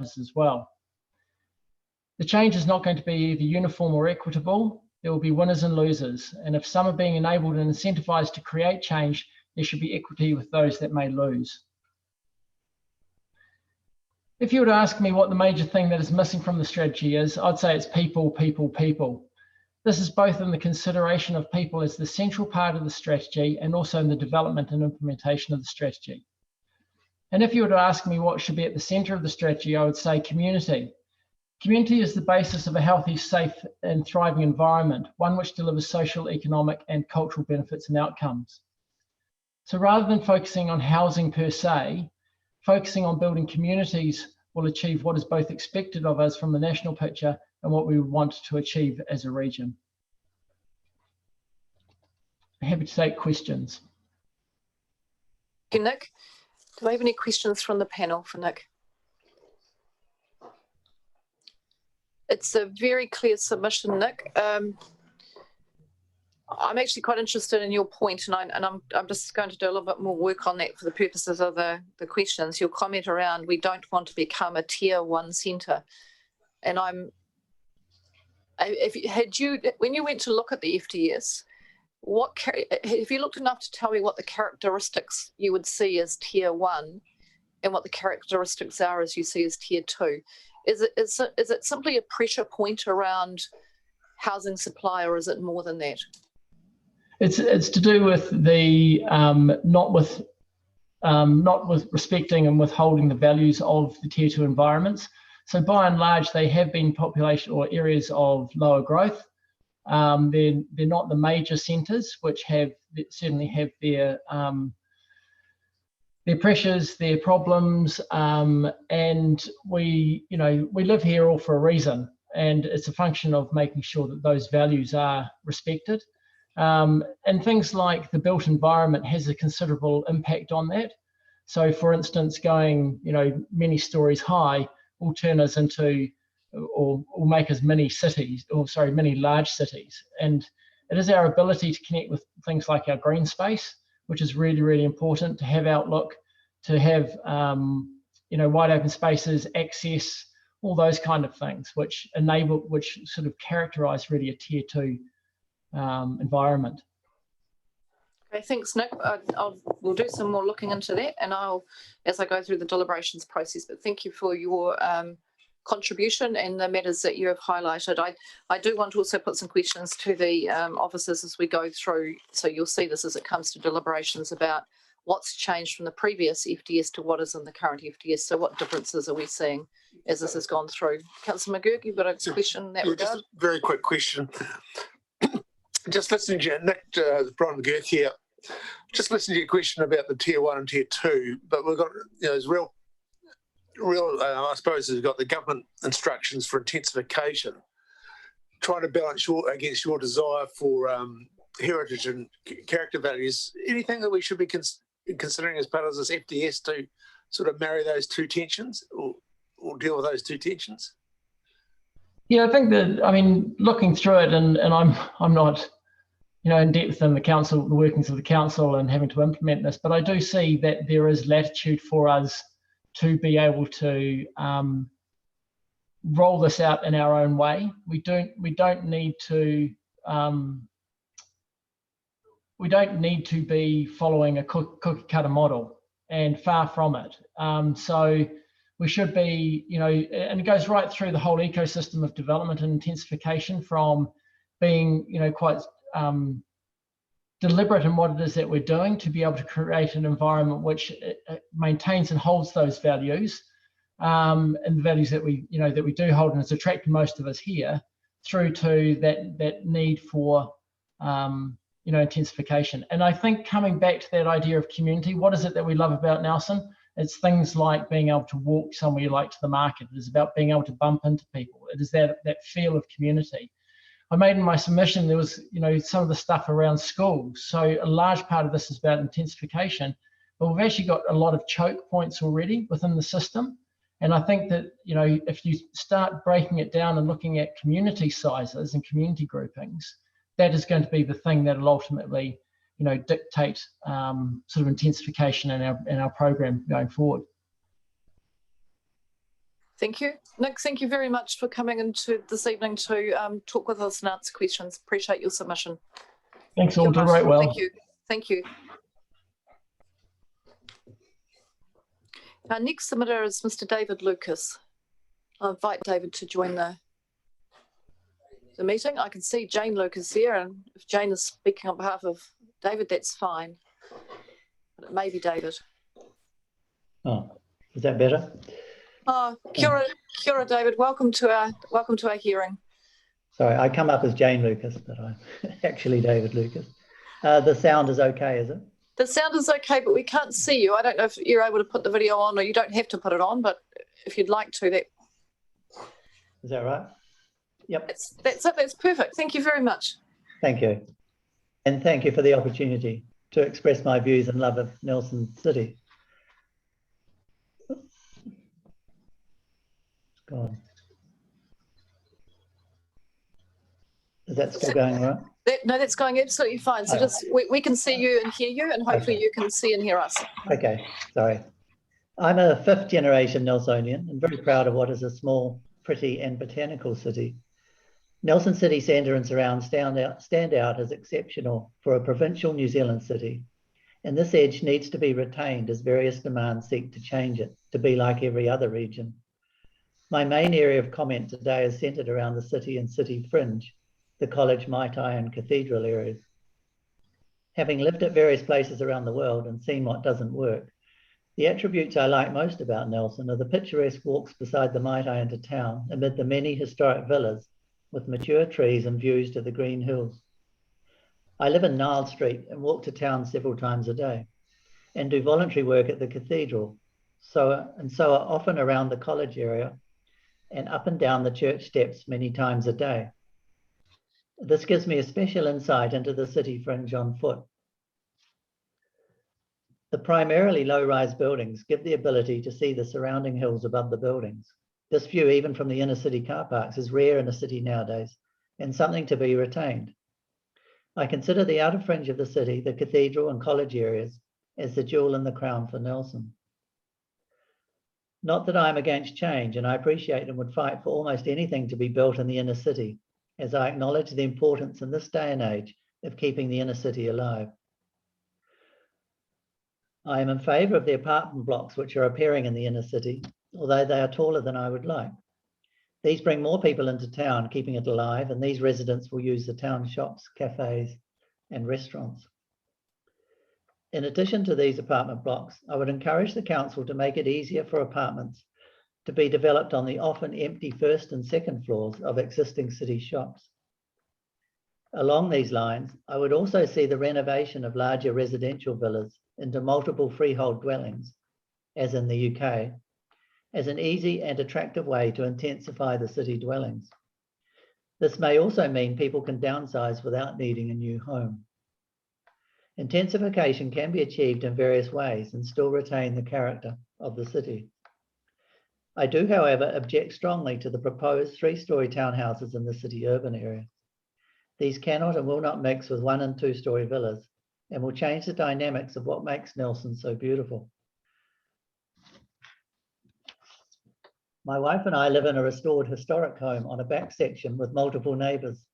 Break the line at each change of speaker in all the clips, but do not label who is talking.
as well. The change is not going to be either uniform or equitable. There will be winners and losers. And if some are being enabled and incentivized to create change, there should be equity with those that may lose. If you were to ask me what the major thing that is missing from the strategy is, I'd say it's people, people, people. This is both in the consideration of people as the central part of the strategy and also in the development and implementation of the strategy. And if you were to ask me what should be at the center of the strategy, I would say community. Community is the basis of a healthy, safe, and thriving environment, one which delivers social, economic, and cultural benefits and outcomes. So rather than focusing on housing per se, focusing on building communities will achieve what is both expected of us from the national picture and what we want to achieve as a region. I'm happy to take questions.
Thank you, Nick. Do I have any questions from the panel for Nick? It's a very clear submission, Nick. I'm actually quite interested in your point, and I'm just going to do a little bit more work on that for the purposes of the questions. Your comment around we don't want to become a tier 1 centre, and when you went to look at the FTS, have you looked enough to tell me what the characteristics you would see as tier 1 and what the characteristics are as you see as tier 2? Is it simply a pressure point around housing supply, or is it more than that?
It's to do with the not with respecting and withholding the values of the tier 2 environments. So by and large, they have been population or areas of lower growth. They're not the major centres, which certainly have their pressures, their problems, and we live here all for a reason, and it's a function of making sure that those values are respected. And things like the built environment has a considerable impact on that. So, for instance, going many stories high will turn us into, or make us many large cities. And it is our ability to connect with things like our green space, which is really, really important, to have outlook, to have wide open spaces, access, all those kind of things, which sort of characterize really a tier 2 environment.
Okay, thanks, Nick. We'll do some more looking into that, and as I go through the deliberations process. But thank you for your contribution and the matters that you have highlighted. I do want to also put some questions to the officers as we go through, so you'll see this as it comes to deliberations about what's changed from the previous FDS to what is in the current FDS. So what differences are we seeing as this has gone through? Councillor McGurk, you've got a question in that regard?
Just a very quick question. Just listening to you, Nick, Brian McGurk here, just listening to your question about the tier 1 and tier 2, but we've got, there's real, I suppose, we've got the government instructions for intensification, trying to balance against your desire for heritage and character values. Anything that we should be considering as part of this FDS to sort of marry those two tensions or deal with those two tensions?
Yeah, I think that, looking through it, and I'm not, in depth in the workings of the council and having to implement this, but I do see that there is latitude for us to be able to roll this out in our own way. We don't need to be following a cookie cutter model, and far from it. So we should be, and it goes right through the whole ecosystem of development and intensification, from being, quite deliberate in what it is that we're doing, to be able to create an environment which maintains and holds those values, and the values that we do hold and has attracted most of us here, through to that need for intensification. And I think coming back to that idea of community, what is it that we love about Nelson? It's things like being able to walk somewhere like to the market. It is about being able to bump into people. It is that feel of community. I made in my submission, there was, some of the stuff around schools. So a large part of this is about intensification, but we've actually got a lot of choke points already within the system. And I think that, if you start breaking it down and looking at community sizes and community groupings, that is going to be the thing that will ultimately, dictate sort of intensification in our program going forward.
Thank you. Nick, thank you very much for coming into this evening to talk with us and answer questions. Appreciate your submission.
Thanks all, do right well.
Thank you. Thank you. Our next submitter is Mr. David Lucas. I'll invite David to join the meeting. I can see Jane Lucas here, and if Jane is speaking on behalf of David, that's fine. But it may be David.
Oh, is that better?
Oh, kia ora, David. Welcome to our hearing.
Sorry, I come up as Jane Lucas, but I'm actually David Lucas. The sound is okay, is it?
The sound is okay, but we can't see you. I don't know if you're able to put the video on, or you don't have to put it on, but if you'd like to, that.
Is that right? Yep.
That's it. That's perfect. Thank you very much.
Thank you. And thank you for the opportunity to express my views and love of Nelson City. Gone. Is that still going all right?
No, that's going absolutely fine. So just we can see you and hear you, and hopefully you can see and hear us.
Okay, sorry. I'm a fifth generation Nelsonian and very proud of what is a small, pretty and botanical city. Nelson City Centre and surrounds stand out as exceptional for a provincial New Zealand city. And this edge needs to be retained as various demands seek to change it to be like every other region. My main area of comment today is centred around the city and city fringe, the college, Maitai and cathedral areas. Having lived at various places around the world and seen what doesn't work, the attributes I like most about Nelson are the picturesque walks beside the Maitai into town amid the many historic villas with mature trees and views to the green hills. I live in Nile Street and walk to town several times a day and do voluntary work at the cathedral, so are often around the college area and up and down the church steps many times a day. This gives me a special insight into the city fringe on foot. The primarily low-rise buildings give the ability to see the surrounding hills above the buildings. This view, even from the inner city car parks, is rare in a city nowadays and something to be retained. I consider the outer fringe of the city, the cathedral and college areas, as the jewel in the crown for Nelson. Not that I'm against change, and I appreciate and would fight for almost anything to be built in the inner city, as I acknowledge the importance in this day and age of keeping the inner city alive. I am in favour of the apartment blocks which are appearing in the inner city, although they are taller than I would like. These bring more people into town, keeping it alive, and these residents will use the town shops, cafes, and restaurants. In addition to these apartment blocks, I would encourage the council to make it easier for apartments to be developed on the often empty first and second floors of existing city shops. Along these lines, I would also see the renovation of larger residential villas into multiple freehold dwellings, as in the UK, as an easy and attractive way to intensify the city dwellings. This may also mean people can downsize without needing a new home. Intensification can be achieved in various ways and still retain the character of the city. I do, however, object strongly to the proposed 3-storey townhouses in the city urban area. These cannot and will not mix with 1- and 2-storey villas and will change the dynamics of what makes Nelson so beautiful. My wife and I live in a restored historic home on a back section with multiple neighbours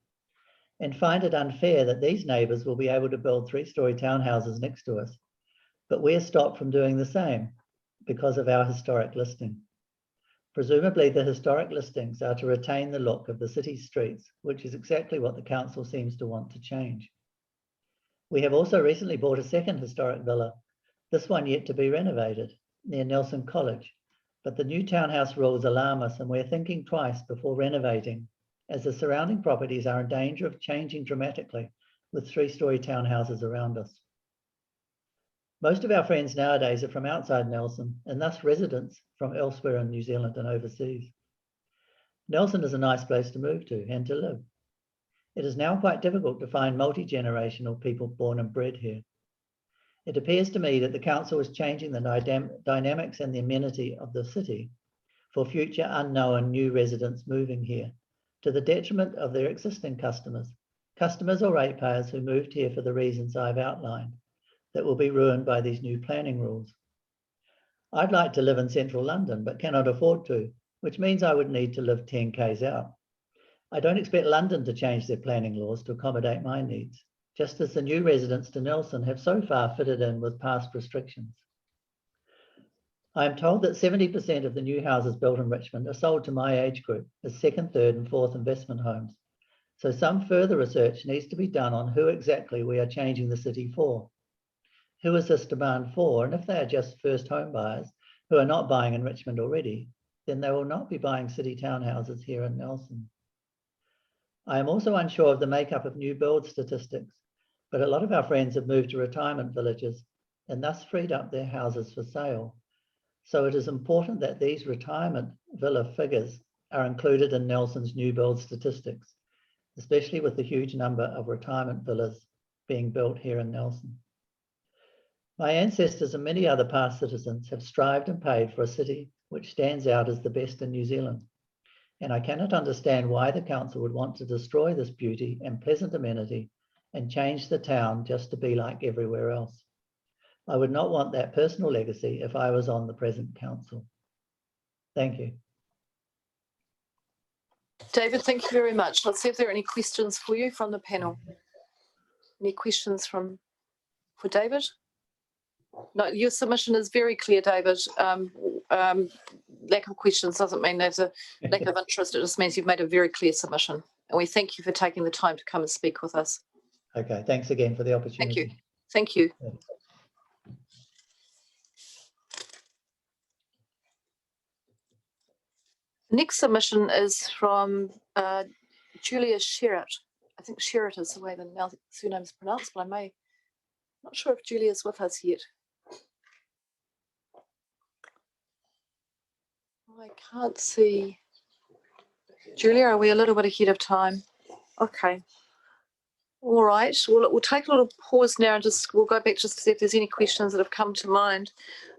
and find it unfair that these neighbours will be able to build 3-storey townhouses next to us, but we're stopped from doing the same because of our historic listing. Presumably the historic listings are to retain the look of the city streets, which is exactly what the council seems to want to change. We have also recently bought a second historic villa, this one yet to be renovated, near Nelson College, but the new townhouse rules alarm us and we're thinking twice before renovating, as the surrounding properties are in danger of changing dramatically with 3-storey townhouses around us. Most of our friends nowadays are from outside Nelson and thus residents from elsewhere in New Zealand and overseas. Nelson is a nice place to move to and to live. It is now quite difficult to find multi-generational people born and bred here. It appears to me that the council is changing the dynamics and the amenity of the city for future unknown new residents moving here, to the detriment of their existing customers or ratepayers who moved here for the reasons I've outlined, that will be ruined by these new planning rules. I'd like to live in central London, but cannot afford to, which means I would need to live 10 k's out. I don't expect London to change their planning laws to accommodate my needs, just as the new residents to Nelson have so far fitted in with past restrictions. I am told that 70% of the new houses built in Richmond are sold to my age group as second, third and fourth investment homes. So some further research needs to be done on who exactly we are changing the city for. Who is this demand for? And if they are just first home buyers who are not buying in Richmond already, then they will not be buying city townhouses here in Nelson. I am also unsure of the makeup of new build statistics, but a lot of our friends have moved to retirement villages and thus freed up their houses for sale. So it is important that these retirement villa figures are included in Nelson's new build statistics, especially with the huge number of retirement villas being built here in Nelson. My ancestors and many other past citizens have strived and paid for a city which stands out as the best in New Zealand. And I cannot understand why the council would want to destroy this beauty and pleasant amenity and change the town just to be like everywhere else. I would not want that personal legacy if I was on the present council. Thank you.
David, thank you very much. Let's see if there are any questions for you from the panel. Any questions for David? No, your submission is very clear, David. Lack of questions doesn't mean there's a lack of interest. It just means you've made a very clear submission. And we thank you for taking the time to come and speak with us.
Okay, thanks again for the opportunity.
Thank you. Thank you.
Yeah.
Next submission is from Julia Sherritt. I think Sherritt is the way the surname is pronounced, but not sure if Julia is with us yet. I can't see. Julia, are we a little bit ahead of time? Okay. All right. We'll take a little pause now and we'll go back just to see if there's any questions that have come to mind.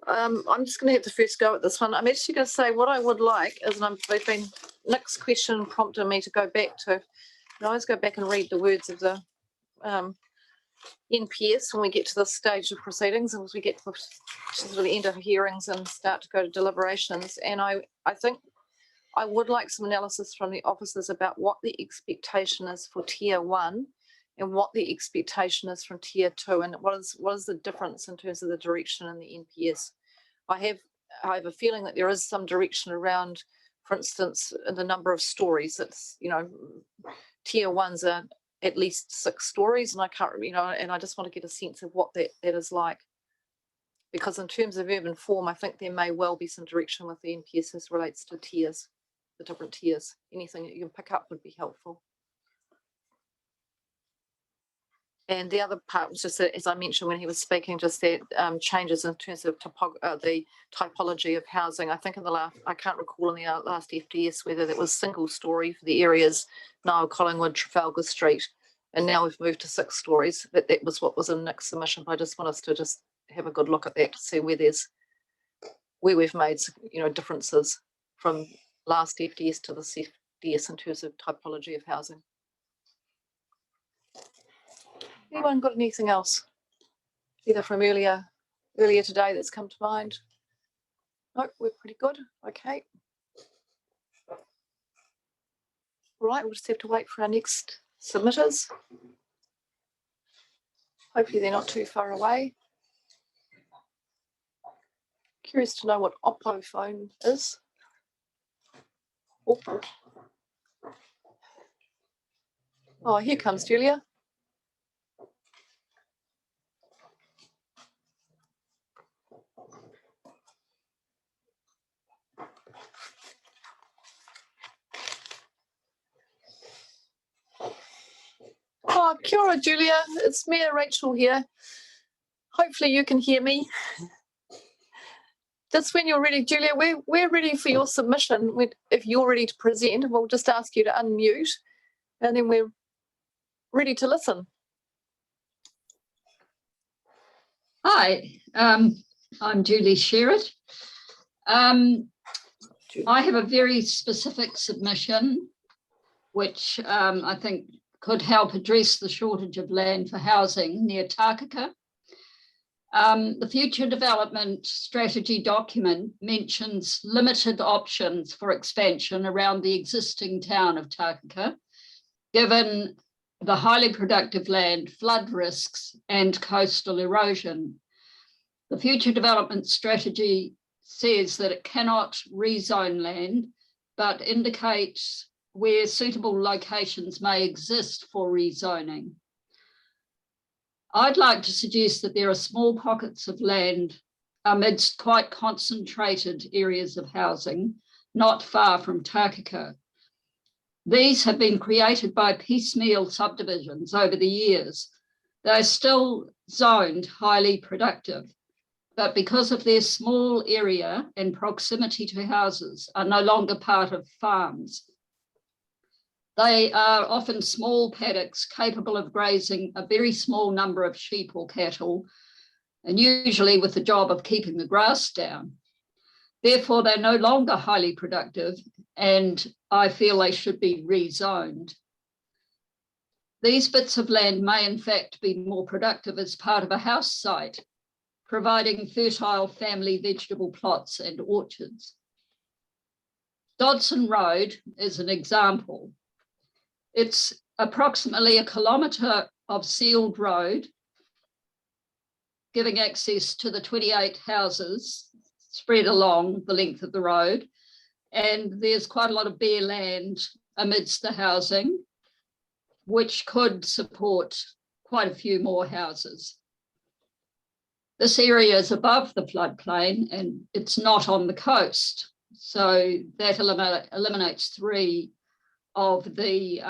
I'm just going to have to first go at this one. I'm actually going to say what I would like is, and Nick's question prompted me to go back to, I always go back and read the words of the NPS when we get to this stage of proceedings, and as we get to the end of hearings and start to go to deliberations. And I think I would like some analysis from the officers about what the expectation is for tier 1 and what the expectation is from tier 2, and what is the difference in terms of the direction in the NPS. I have a feeling that there is some direction around, for instance, in the number of stories. It's, tier 1s are at least 6 stories, and I can't, and I just want to get a sense of what that is like. Because in terms of urban form, I think there may well be some direction with the NPS as relates to tiers, the different tiers. Anything that you can pick up would be helpful. And the other part was just that, as I mentioned when he was speaking, just that changes in terms of the typology of housing. I think in the last, I can't recall in the last FDS whether that was single story for the areas Niall, Collingwood, Trafalgar Street, and now we've moved to 6 stories. That was what was in Nick's submission. But I just want us to just have a good look at that to see where we've made differences from last FDS to this FDS in terms of typology of housing. Anyone got anything else, either from earlier today that's come to mind? No, we're pretty good. Okay. Right, we'll just have to wait for our next submitters. Hopefully they're not too far away. Curious to know what Oppo phone is. Oh, here comes Julia. Oh, kia ora, Julia. It's me, Rachel here. Hopefully you can hear me. Just when you're ready, Julia, we're ready for your submission. If you're ready to present, we'll just ask you to unmute, and then we're ready to listen.
Hi, I'm Julie Sherritt. I have a very specific submission, which I think could help address the shortage of land for housing near Tākaka. The future development strategy document mentions limited options for expansion around the existing town of Takaka, given the highly productive land, flood risks, and coastal erosion. The future development strategy says that it cannot rezone land, but indicates where suitable locations may exist for rezoning. I'd like to suggest that there are small pockets of land amidst quite concentrated areas of housing, not far from Takaka. These have been created by piecemeal subdivisions over the years. They're still zoned highly productive, but because of their small area and proximity to houses, are no longer part of farms. They are often small paddocks capable of grazing a very small number of sheep or cattle, and usually with the job of keeping the grass down. Therefore, they're no longer highly productive, and I feel they should be rezoned. These bits of land may in fact be more productive as part of a house site, providing fertile family vegetable plots and orchards. Dodson Road is an example. It's approximately 1 kilometre of sealed road, giving access to the 28 houses spread along the length of the road. And there's quite a lot of bare land amidst the housing, which could support quite a few more houses. This area is above the floodplain and it's not on the coast. So that eliminates 3 of the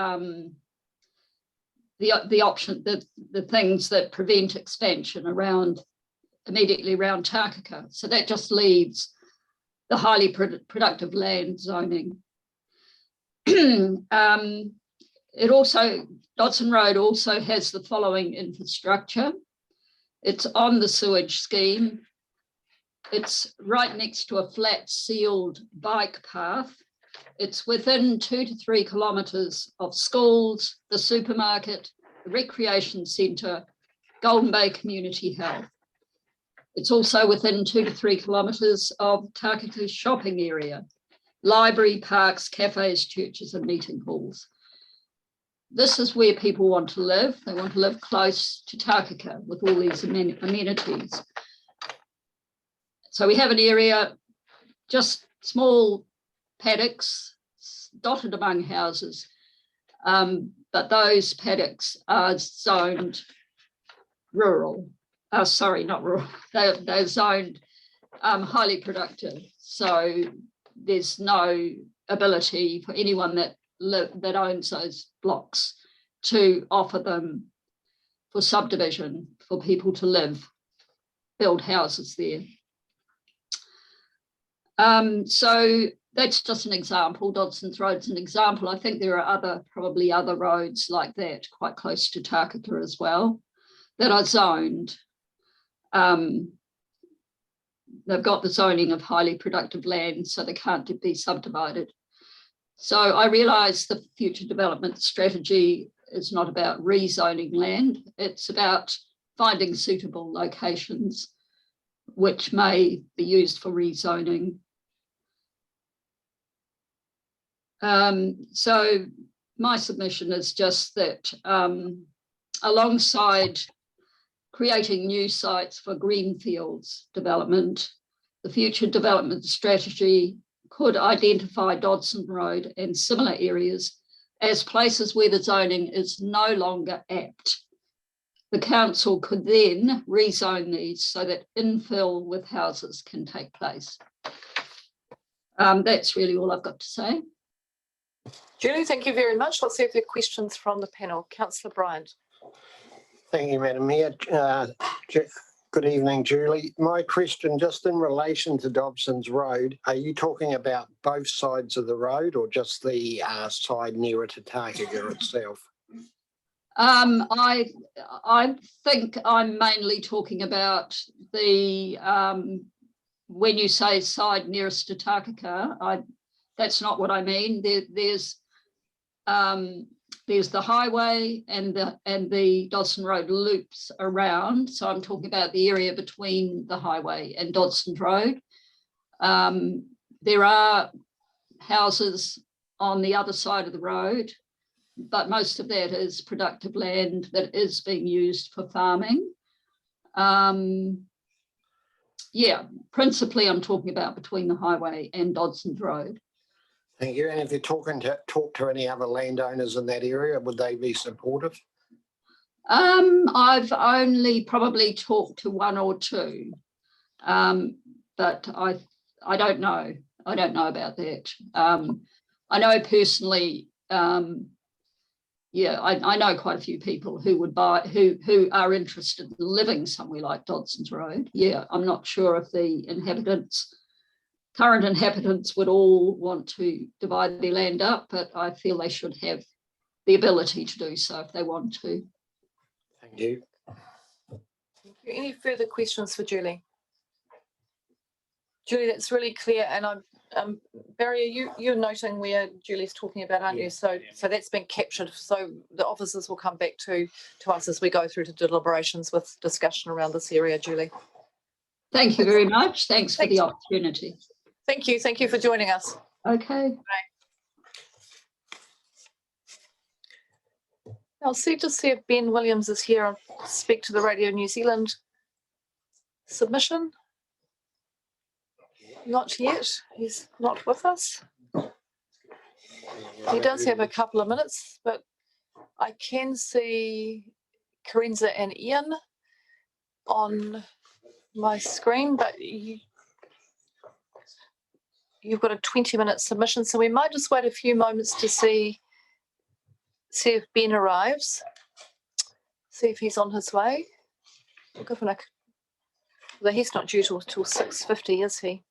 things that prevent expansion immediately around Takaka. So that just leaves the highly productive land zoning. Dodson Road also has the following infrastructure. It's on the sewage scheme. It's right next to a flat sealed bike path. It's within 2 to 3 kilometres of schools, the supermarket, the recreation centre, Golden Bay Community Health. It's also within 2 to 3 kilometres of Takaka's shopping area, library, parks, cafes, churches and meeting halls. This is where people want to live. They want to live close to Takaka with all these amenities. So we have an area, just small paddocks dotted among houses, but those paddocks are zoned rural. Sorry, not rural. They're zoned highly productive. So there's no ability for anyone that owns those blocks to offer them for subdivision for people to live, build houses there. So that's just an example. Dodson's Road's an example. I think there are probably other roads like that quite close to Takaka as well that are zoned. They've got the zoning of highly productive land, so they can't be subdivided. So I realise the future development strategy is not about rezoning land. It's about finding suitable locations which may be used for rezoning. So my submission is just that alongside creating new sites for greenfields development, the future development strategy could identify Dodson Road and similar areas as places where the zoning is no longer apt. The council could then rezone these so that infill with houses can take place. That's really all I've got to say.
Julie, thank you very much. Let's see if there are questions from the panel. Councillor Bryant.
Thank you, Madam Mayor. Good evening, Julie. My question, just in relation to Dobson's Road, are you talking about both sides of the road or just the side nearer to Takaka itself?
I think I'm mainly talking about the, when you say side nearest to Takaka, that's not what I mean. There's there's the highway and the Dodson Road loops around. So I'm talking about the area between the highway and Dodson Road. There are houses on the other side of the road, but most of that is productive land that is being used for farming. Yeah, principally I'm talking about between the highway and Dodson Road.
Thank you. And if you're talked to any other landowners in that area, would they be supportive?
I've only probably talked to one or two, but I don't know. I don't know about that. I know personally, yeah, I know quite a few people who would buy, who are interested in living somewhere like Dodson's Road. Yeah, I'm not sure if the current inhabitants would all want to divide their land up, but I feel they should have the ability to do so if they want to.
Thank you.
Any further questions for Julie? Julie, that's really clear, and I'm Barry, you're noting where Julie's talking about, aren't you? So that's been captured. So the officers will come back to us as we go through to deliberations with discussion around this area, Julie.
Thank you very much. Thanks for the opportunity.
Thank you. Thank you for joining us.
Okay.
I'll see if Ben Williams is here. I'll speak to the Radio New Zealand submission. Not yet. He's not with us. He does have a couple of minutes, but I can see Carenza and Ian on my screen, but you've got a 20-minute submission, so we might just wait a few moments to see if Ben arrives, see if he's on his way. Well, he's not due till 6:50, is he?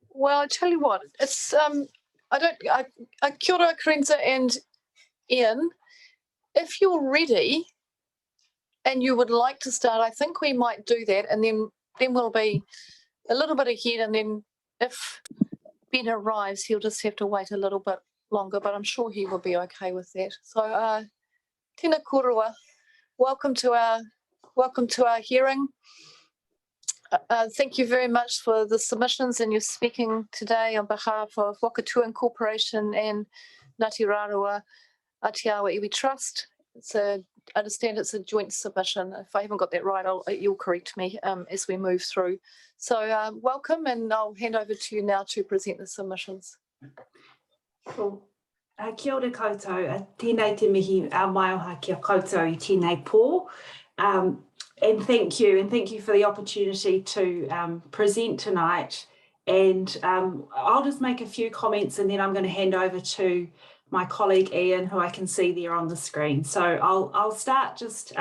Well, I tell you what, it's kia ora, Carenza and Ian. If you're ready and you would like to start, I think we might do that, and then we'll be a little bit ahead, and then if Ben arrives, he'll just have to wait a little bit longer, but I'm sure he will be okay with that. So tēnā korua, welcome to our hearing. Thank you very much for the submissions, and you're speaking today on behalf of Whakatū Corporation and Ngāti Rārua Atiawa Iwi Trust. I understand it's a joint submission. If I haven't got that right, you'll correct me as we move through. So welcome, and I'll hand over to you now to present the submissions.
Cool. Kia ora koutou, tēnei te mihi mai oha kia koutou I tēnei pō. And thank you for the opportunity to present tonight. And I'll just make a few comments, and then I'm going to hand over to my colleague Ian, who I can see there on the screen. So I'll start just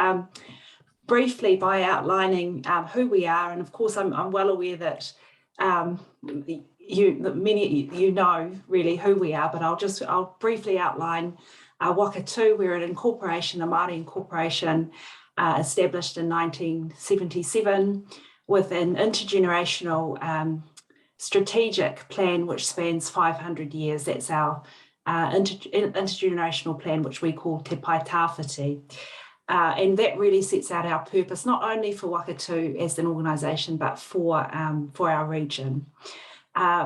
briefly by outlining who we are, and of course I'm well aware that many of you know really who we are, but I'll briefly outline Whakatū. We're an incorporation, a Māori incorporation, established in 1977 with an intergenerational strategic plan which spans 500 years. That's our intergenerational plan, which we call Te Pai Tāwhiti. And that really sets out our purpose, not only for Whakatū as an organisation, but for our region.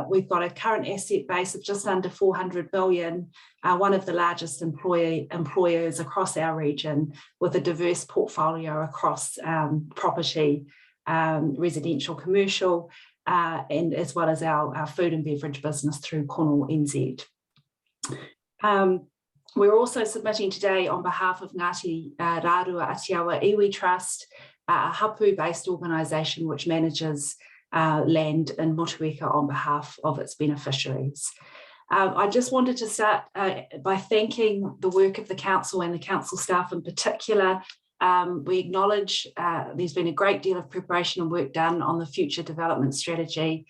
We've got a current asset base of just under 400 billion, one of the largest employers across our region, with a diverse portfolio across property, residential, commercial, and as well as our food and beverage business through Kono NZ. We're also submitting today on behalf of Ngāti Rārua Atiawa Iwi Trust, a hapu-based organisation which manages land in Motueka on behalf of its beneficiaries. I just wanted to start by thanking the work of the council and the council staff in particular. We acknowledge there's been a great deal of preparation and work done on the future development strategy.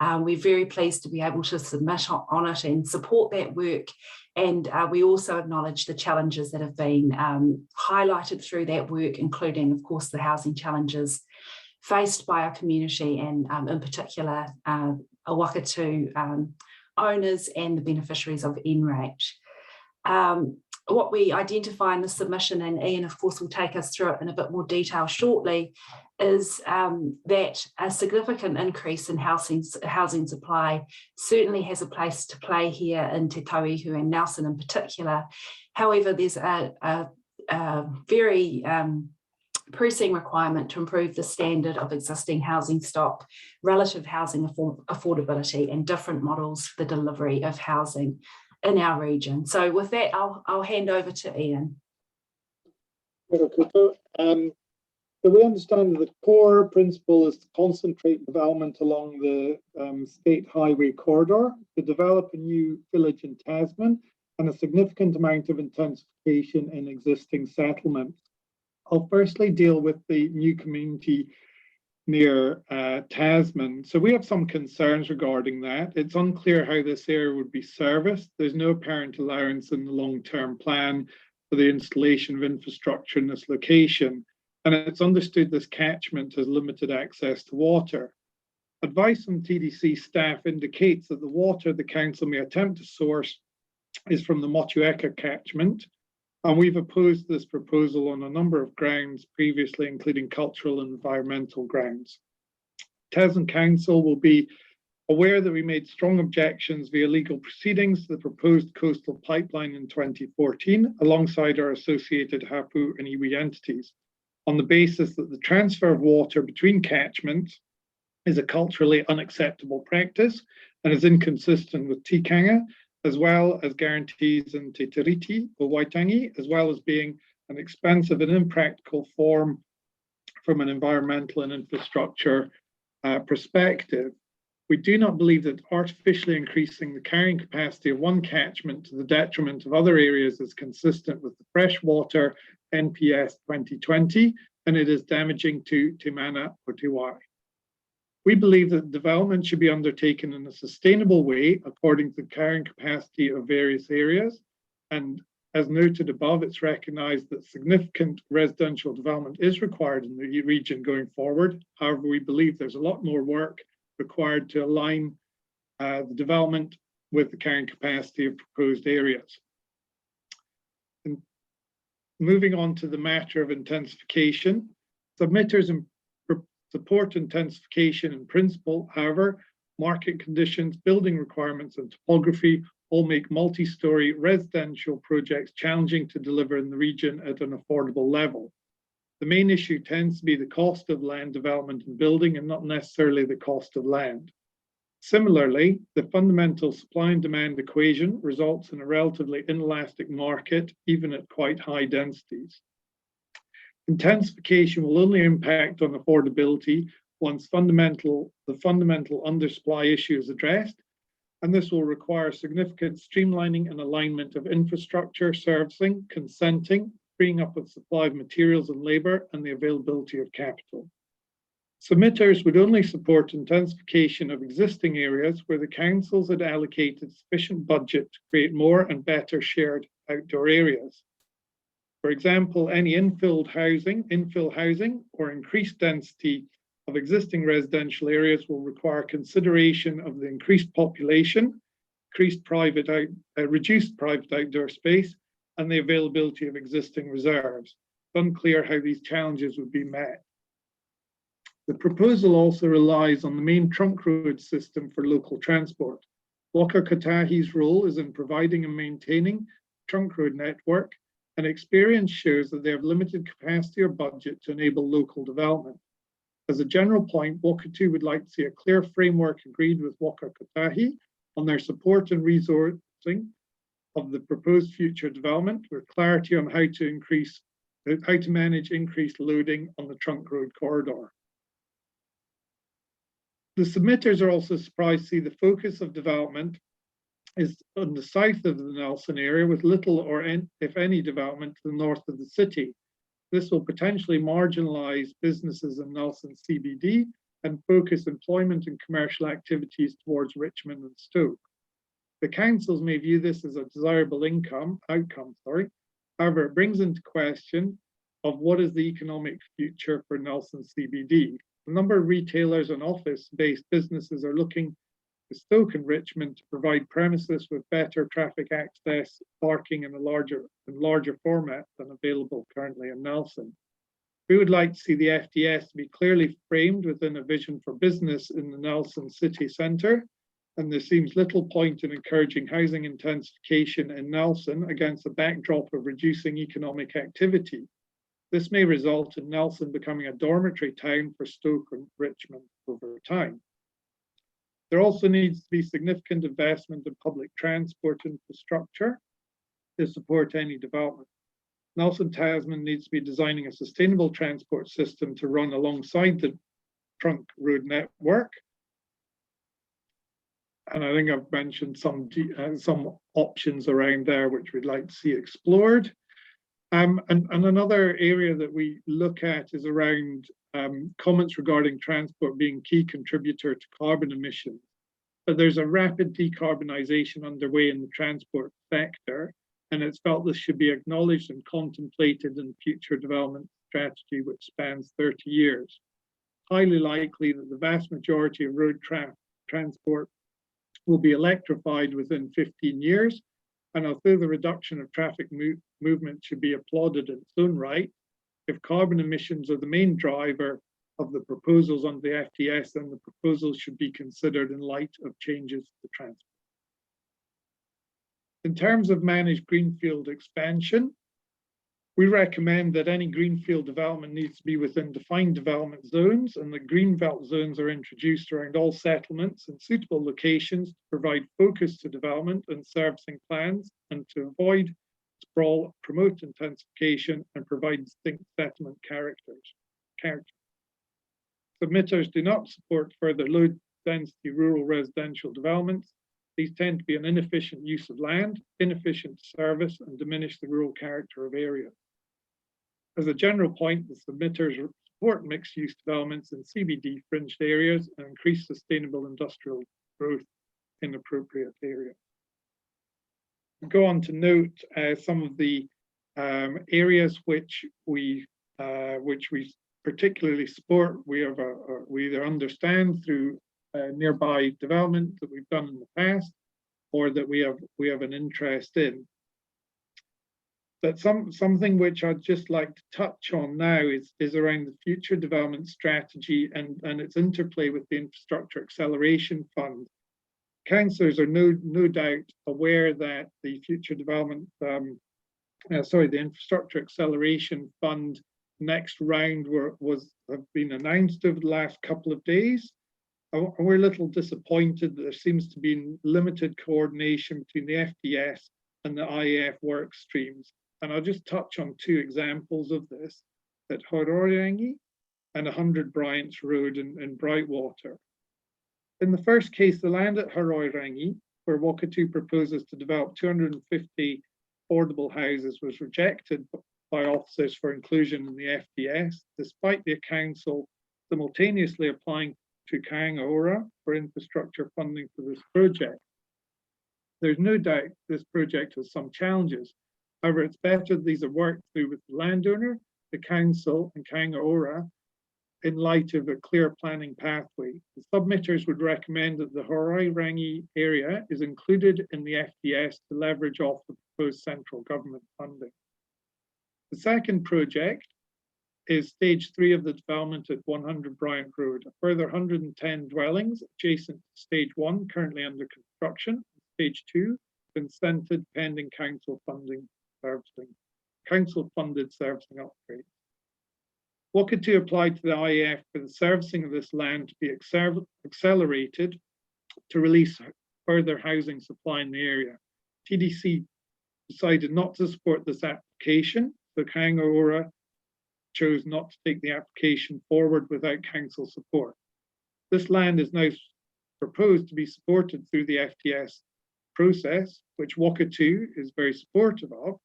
We're very pleased to be able to submit on it and support that work. And we also acknowledge the challenges that have been highlighted through that work, including, of course, the housing challenges faced by our community and in particular Awakatu owners and the beneficiaries of NRAT. What we identify in the submission, and Ian of course will take us through it in a bit more detail shortly, is that a significant increase in housing supply certainly has a place to play here in Te Tauihu and Nelson in particular. However, there's a very pressing requirement to improve the standard of existing housing stock, relative housing affordability, and different models for the delivery of housing in our region. So with that, I'll hand over to Ian.
So we understand that the core principle is to concentrate development along the state highway corridor, to develop a new village in Tasman, and a significant amount of intensification in existing settlements. I'll firstly deal with the new community near Tasman. So we have some concerns regarding that. It's unclear how this area would be serviced. There's no apparent allowance in the long-term plan for the installation of infrastructure in this location. And it's understood this catchment has limited access to water. Advice from TDC staff indicates that the water the council may attempt to source is from the Motueka catchment. And we've opposed this proposal on a number of grounds previously, including cultural and environmental grounds. Tasman Council will be aware that we made strong objections via legal proceedings to the proposed coastal pipeline in 2014, alongside our associated Hapu and iwi entities, on the basis that the transfer of water between catchments is a culturally unacceptable practice and is inconsistent with tikanga, as well as guarantees in Te Tiriti or Waitangi, as well as being an expensive and impractical form from an environmental and infrastructure perspective. We do not believe that artificially increasing the carrying capacity of one catchment to the detriment of other areas is consistent with the Freshwater NPS 2020, and it is damaging to Te Mana or Te Wai. We believe that development should be undertaken in a sustainable way according to the carrying capacity of various areas. And as noted above, it's recognised that significant residential development is required in the region going forward. However, we believe there's a lot more work required to align the development with the carrying capacity of proposed areas. And moving on to the matter of intensification, submitters support intensification in principle. However, market conditions, building requirements, and topography all make multi-story residential projects challenging to deliver in the region at an affordable level. The main issue tends to be the cost of land development and building, and not necessarily the cost of land. Similarly, the fundamental supply and demand equation results in a relatively inelastic market, even at quite high densities. Intensification will only impact on affordability once the fundamental undersupply issue is addressed, and this will require significant streamlining and alignment of infrastructure, servicing, consenting, freeing up of supply of materials and labour, and the availability of capital. Submitters would only support intensification of existing areas where the councils had allocated sufficient budget to create more and better shared outdoor areas. For example, any infill housing or increased density of existing residential areas will require consideration of the increased population, reduced private outdoor space, and the availability of existing reserves. It's unclear how these challenges would be met. The proposal also relies on the main trunk road system for local transport. Waka Kotahi's role is in providing and maintaining the trunk road network, and experience shows that they have limited capacity or budget to enable local development. As a general point, Wakatu would like to see a clear framework agreed with Waka Kotahi on their support and resourcing of the proposed future development, with clarity on how to manage increased loading on the trunk road corridor. The submitters are also surprised to see the focus of development is on the south of the Nelson area, with little or if any development to the north of the city. This will potentially marginalise businesses in Nelson CBD and focus employment and commercial activities towards Richmond and Stoke. The councils may view this as a desirable outcome. However, it brings into question of what is the economic future for Nelson CBD. A number of retailers and office-based businesses are looking to Stoke and Richmond to provide premises with better traffic access, parking in a larger format than available currently in Nelson. We would like to see the FDS be clearly framed within a vision for business in the Nelson city centre, and there seems little point in encouraging housing intensification in Nelson against a backdrop of reducing economic activity. This may result in Nelson becoming a dormitory town for Stoke and Richmond over time. There also needs to be significant investment in public transport infrastructure to support any development. Nelson Tasman needs to be designing a sustainable transport system to run alongside the trunk road network. And I think I've mentioned some options around there which we'd like to see explored. And another area that we look at is around comments regarding transport being a key contributor to carbon emissions. But there's a rapid decarbonisation underway in the transport sector, and it's felt this should be acknowledged and contemplated in future development strategy, which spans 30 years. Highly likely that the vast majority of road transport will be electrified within 15 years. And although the reduction of traffic movement should be applauded in its own right, if carbon emissions are the main driver of the proposals under the FDS, then the proposals should be considered in light of changes to transport. In terms of managed greenfield expansion, we recommend that any greenfield development needs to be within defined development zones, and the greenbelt zones are introduced around all settlements in suitable locations to provide focus to development and servicing plans, and to avoid sprawl, promote intensification, and provide distinct settlement characters. Submitters do not support further low density rural residential developments. These tend to be an inefficient use of land, inefficient service, and diminish the rural character of areas. As a general point, the submitters support mixed-use developments in CBD fringed areas and increase sustainable industrial growth in appropriate areas. We go on to note some of the areas which we particularly support. We either understand through nearby development that we've done in the past, or that we have an interest in. But something which I'd just like to touch on now is around the future development strategy and its interplay with the Infrastructure Acceleration Fund. Councillors are no doubt aware that the future development, the Infrastructure Acceleration Fund next round have been announced over the last couple of days. We're a little disappointed that there seems to be limited coordination between the FDS and the IAF work streams. And I'll just touch on two examples of this, at Horoirangi and 100 Bryant's Road in Brightwater. In the first case, the land at Horoirangi, where Wakatu proposes to develop 250 affordable houses, was rejected by officers for inclusion in the FDS, despite the council simultaneously applying to Kaingaora for infrastructure funding for this project. There's no doubt this project has some challenges. However, it's better that these are worked through with the landowner, the council, and Kaingaora in light of a clear planning pathway. The submitters would recommend that the Horoirangi area is included in the FDS to leverage off the proposed central government funding. The second project is stage 3 of the development at 100 Bryant Road, a further 110 dwellings adjacent to stage 1 currently under construction, stage 2 consented pending council funded servicing upgrades. Wakatu applied to the IAF for the servicing of this land to be accelerated to release further housing supply in the area. TDC decided not to support this application, so Kaingaora chose not to take the application forward without council support. This land is now proposed to be supported through the FDS process, which Wakatu is very supportive of,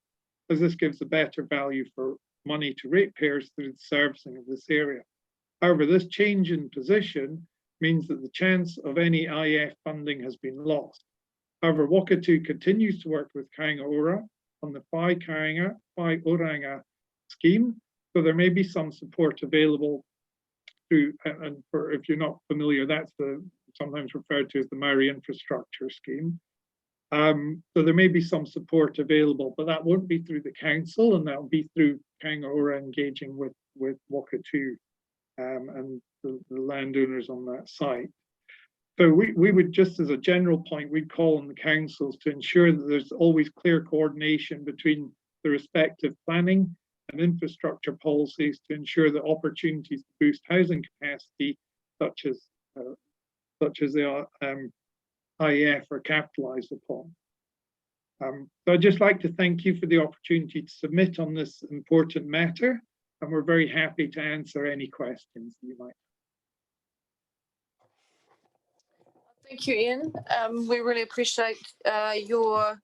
as this gives a better value for money to ratepayers through the servicing of this area. However, this change in position means that the chance of any IF funding has been lost. However, Wakatu continues to work with Kaingaora on the Whai Oranga scheme, so there may be some support available through, and for, if you're not familiar, that's sometimes referred to as the Maori infrastructure scheme. So there may be some support available, but that won't be through the council, and that will be through Kaingaora engaging with Wakatu and the landowners on that site. So we would, just as a general point, we'd call on the councils to ensure that there's always clear coordination between the respective planning and infrastructure policies to ensure that opportunities to boost housing capacity, such as the IEF, are capitalised upon. So I'd just like to thank you for the opportunity to submit on this important matter, and we're very happy to answer any questions you might have.
Thank you, Ian. We really appreciate your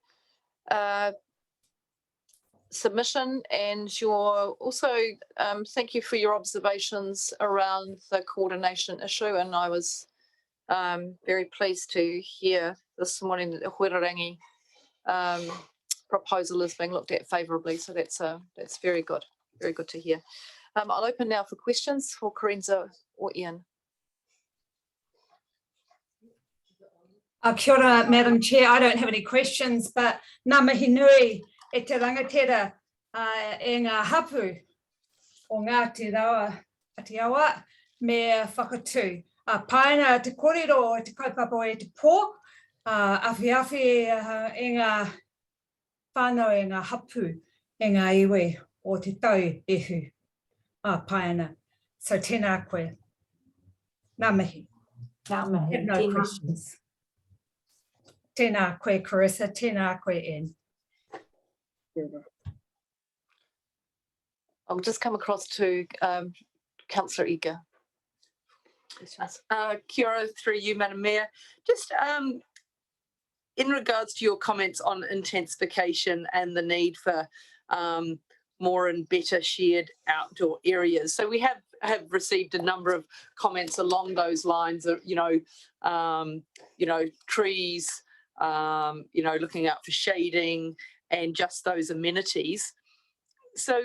submission, and your also thank you for your observations around the coordination issue. And I was very pleased to hear this morning that the Huirarangi proposal is being looked at favourably. So that's very good to hear. I'll open now for questions for Corinza or Ian.
Kia ora, Madam Chair. I don't have any questions, but ngā mihi nui e te rangatira e ngā hapu o ngā te rawa ati awa me whakatū. Paena te kōrero te kaupapa e te pō, awhiawhi e ngā whānau e ngā hapu e ngā iwi o te tau ehu. Paena. So tēnā koe. Ngā mihi.
Ngā mihi.
I have no questions. Tēnā koe, Carissa. Tēnā koe, Ian.
I'll just come across to Councillor Eager.
Kia ora, through you, Madam Mayor. Just in regards to your comments on intensification and the need for more and better shared outdoor areas. So we have received a number of comments along those lines of, trees, looking out for shading and just those amenities. So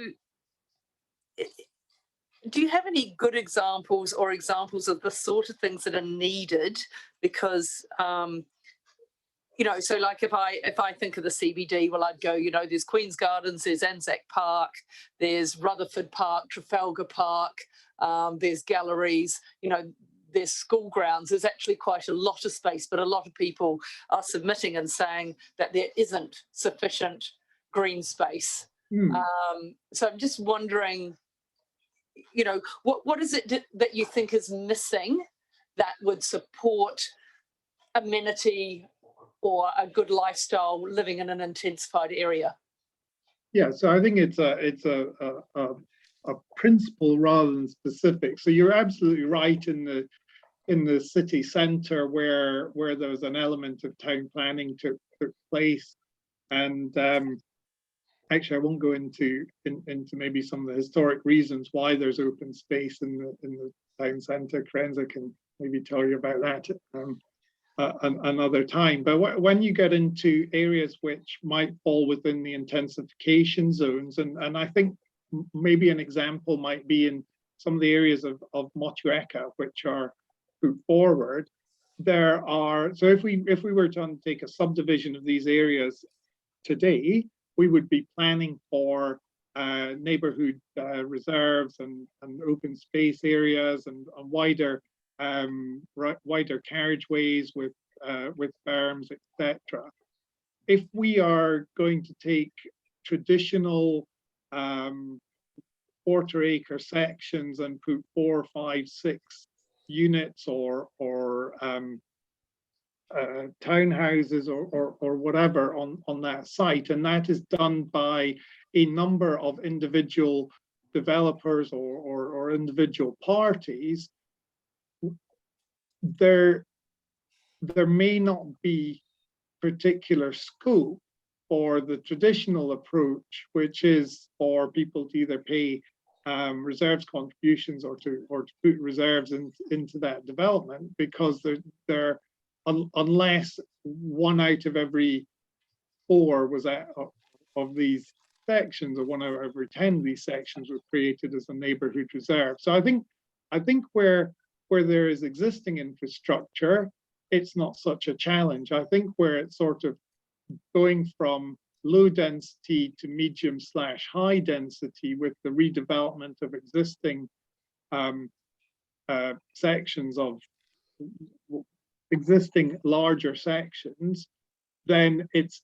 do you have any good examples or examples of the sort of things that are needed? Because, so like if I think of the CBD, well, I'd go, there's Queen's Gardens, there's Anzac Park, there's Rutherford Park, Trafalgar Park, there's galleries, there's school grounds. There's actually quite a lot of space, but a lot of people are submitting and saying that there isn't sufficient green space. So I'm just wondering, what is it that you think is missing that would support amenity or a good lifestyle living in an intensified area?
Yeah, so I think it's a principle rather than specific. So you're absolutely right in the city centre where there was an element of town planning took place, and actually I won't go into maybe some of the historic reasons why there's open space in the town centre. Corinza can maybe tell you about that another time. But when you get into areas which might fall within the intensification zones, and I think maybe an example might be in some of the areas of Motueka which are put forward. There are, so if we were to undertake a subdivision of these areas today, we would be planning for neighbourhood reserves and open space areas and wider carriageways with berms, etc. If we are going to take traditional quarter-acre sections and put 4, 5, 6 units or townhouses or whatever on that site, and that is done by a number of individual developers or individual parties, there may not be particular scope for the traditional approach, which is for people to either pay reserves contributions or to put reserves into that development, because they're unless 1 out of every 4 was of these sections, or 1 out of every 10 of these sections were created as a neighbourhood reserve. So I think I think where there is existing infrastructure, it's not such a challenge. I think where it's sort of going from low density to medium/high density with the redevelopment of existing sections of existing larger sections, then it's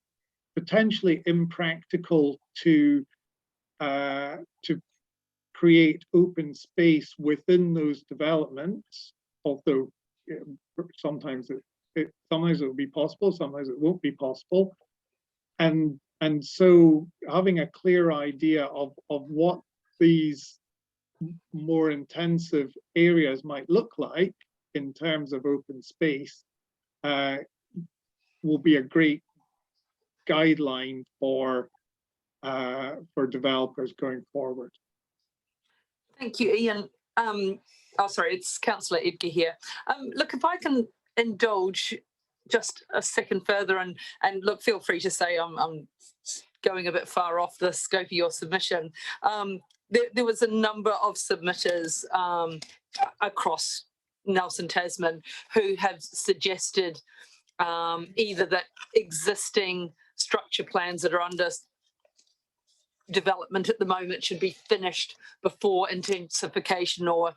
potentially impractical to create open space within those developments, although sometimes it will be possible, sometimes it won't be possible. And so having a clear idea of what these more intensive areas might look like in terms of open space will be a great guideline for developers going forward.
Thank you, Ian. Oh, sorry, it's Councillor Edgar here. Look, if I can indulge just a second further, and look, feel free to say I'm going a bit far off the scope of your submission. There was a number of submitters across Nelson Tasman who have suggested either that existing structure plans that are under development at the moment should be finished before intensification or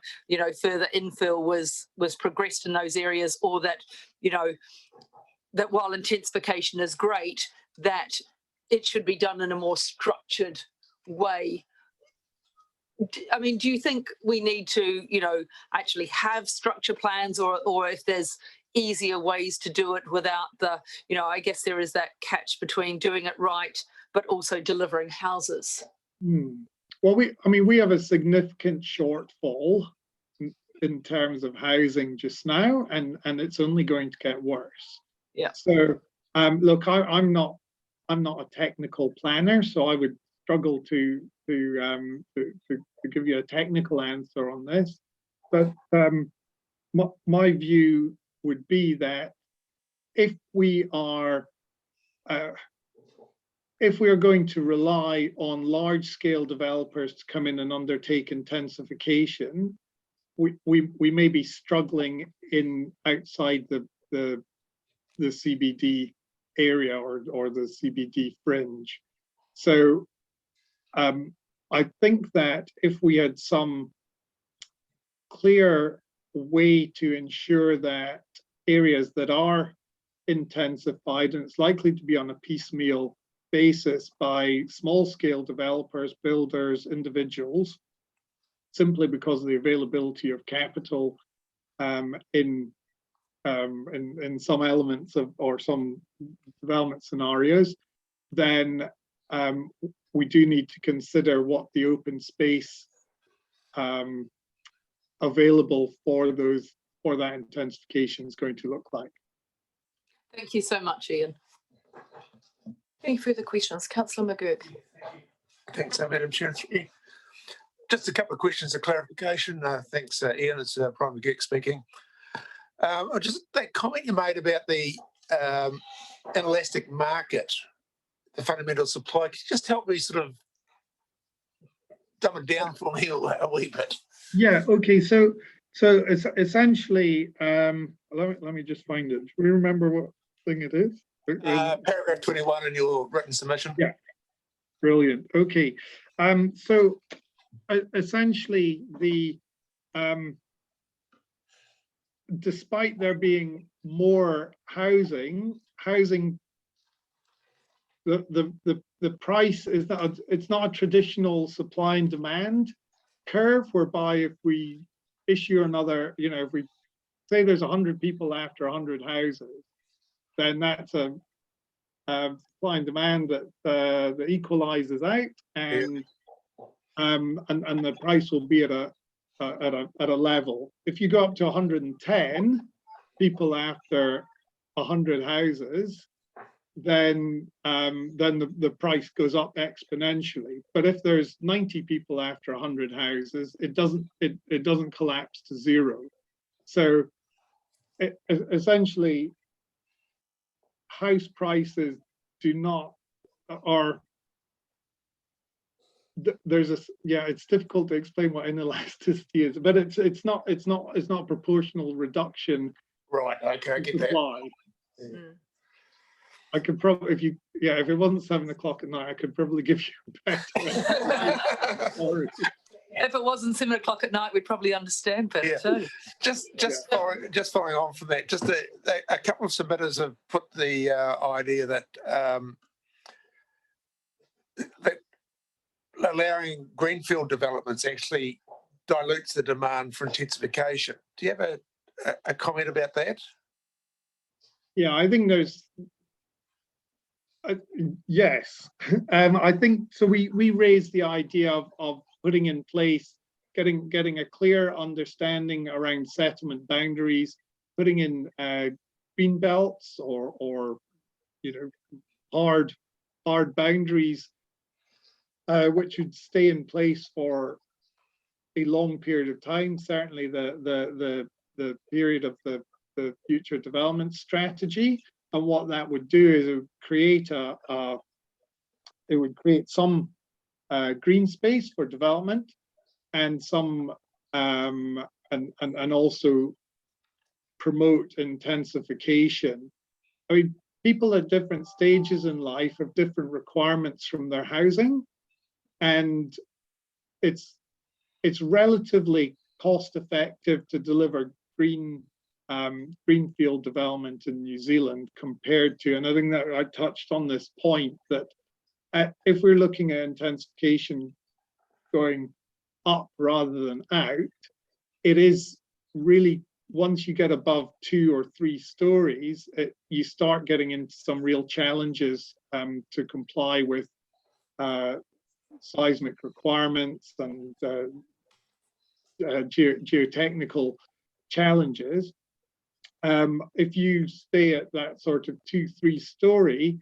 further infill was progressed in those areas, or that that while intensification is great, that it should be done in a more structured way. I mean, do you think we need to actually have structure plans, or if there's easier ways to do it without the I guess there is that catch between doing it right but also delivering houses?
Well, we have a significant shortfall in terms of housing just now, and it's only going to get worse.
Yeah.
So look, I'm not a technical planner, so I would struggle to give you a technical answer on this. But my view would be that if we are going to rely on large-scale developers to come in and undertake intensification, we may be struggling outside the CBD area or the CBD fringe. So I think that if we had some clear way to ensure that areas that are intensified, and it's likely to be on a piecemeal basis by small-scale developers, builders, individuals, simply because of the availability of capital in some elements of or some development scenarios, then we do need to consider what the open space available for that intensification is going to look like.
Thank you so much, Ian. Any further questions? Councillor McGurk.
Thanks, Madam Chair. Just a couple of questions of clarification. Thanks, Ian. It's Prime McGurk speaking. Just that comment you made about the inelastic market, the fundamental supply. Could you just help me sort of dumb it down for me a wee bit?
Yeah. Okay. So it's essentially. Let me just find it. Do we remember what thing it is?
Paragraph 21 in your written submission.
Yeah. Brilliant. Okay. So essentially, despite there being more housing, the price is that it's not a traditional supply and demand curve whereby if we issue another, if we say there's 100 people after 100 houses, then that's a supply and demand that equalizes out, and the price will be at a level. If you go up to 110 people after 100 houses, then the price goes up exponentially. But if there's 90 people after 100 houses, it doesn't collapse to zero. So essentially, house prices it's difficult to explain what inelasticity is, but it's not proportional reduction.
Right. Okay, I get
supply.
that.
Mm.
I could probably, if it wasn't 7 o'clock at night, I could probably give you a better.
If it wasn't 7 o'clock at night, we'd probably understand better too.
Just following on from that, just a couple of submitters have put the idea that that allowing greenfield developments actually dilutes the demand for intensification. Do you have a comment about that?
Yeah, I think there's. Yes, I think so. We raised the idea of putting in place, getting a clear understanding around settlement boundaries, putting in green belts or hard boundaries, which would stay in place for a long period of time. Certainly, the period of the future development strategy. And what that would do is it would create some green space for development, and some and also promote intensification. I mean, people at different stages in life have different requirements from their housing, and it's relatively cost effective to deliver greenfield development in New Zealand compared to, and I think that I touched on this point, that if we're looking at intensification going up rather than out, it is really, once you get above 2 or 3 stories, you start getting into some real challenges to comply with seismic requirements and geotechnical challenges. If you stay at that sort of 2-3 story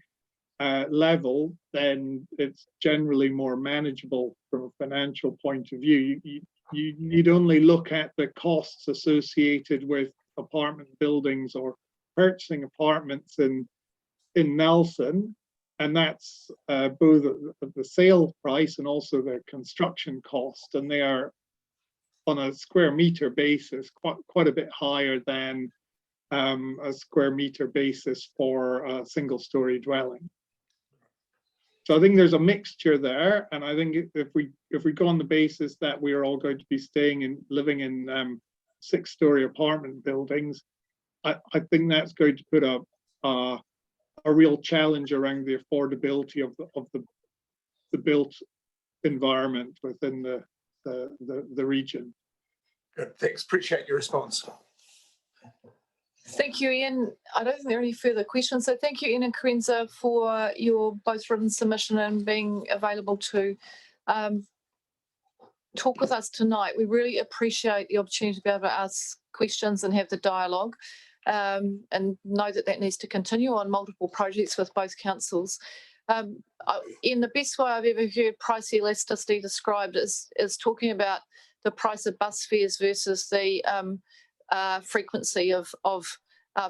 level, then it's generally more manageable from a financial point of view. You need only look at the costs associated with apartment buildings or purchasing apartments in Nelson, and that's both the sale price and also the construction cost, and they are on a square meter basis quite a bit higher than a square meter basis for a single story dwelling. So I think there's a mixture there, and I think if we go on the basis that we are all going to be living in 6-story apartment buildings, I think that's going to put a real challenge around the affordability of the built environment within the region.
Good, thanks. Appreciate your response.
Thank you, Ian. I don't think there are any further questions. So thank you, Ian and Corinza, for your both written submission and being available to talk with us tonight. We really appreciate the opportunity to be able to ask questions and have the dialogue, and know that needs to continue on multiple projects with both councils. In the best way I've ever heard price elasticity described is talking about the price of bus fares versus the frequency of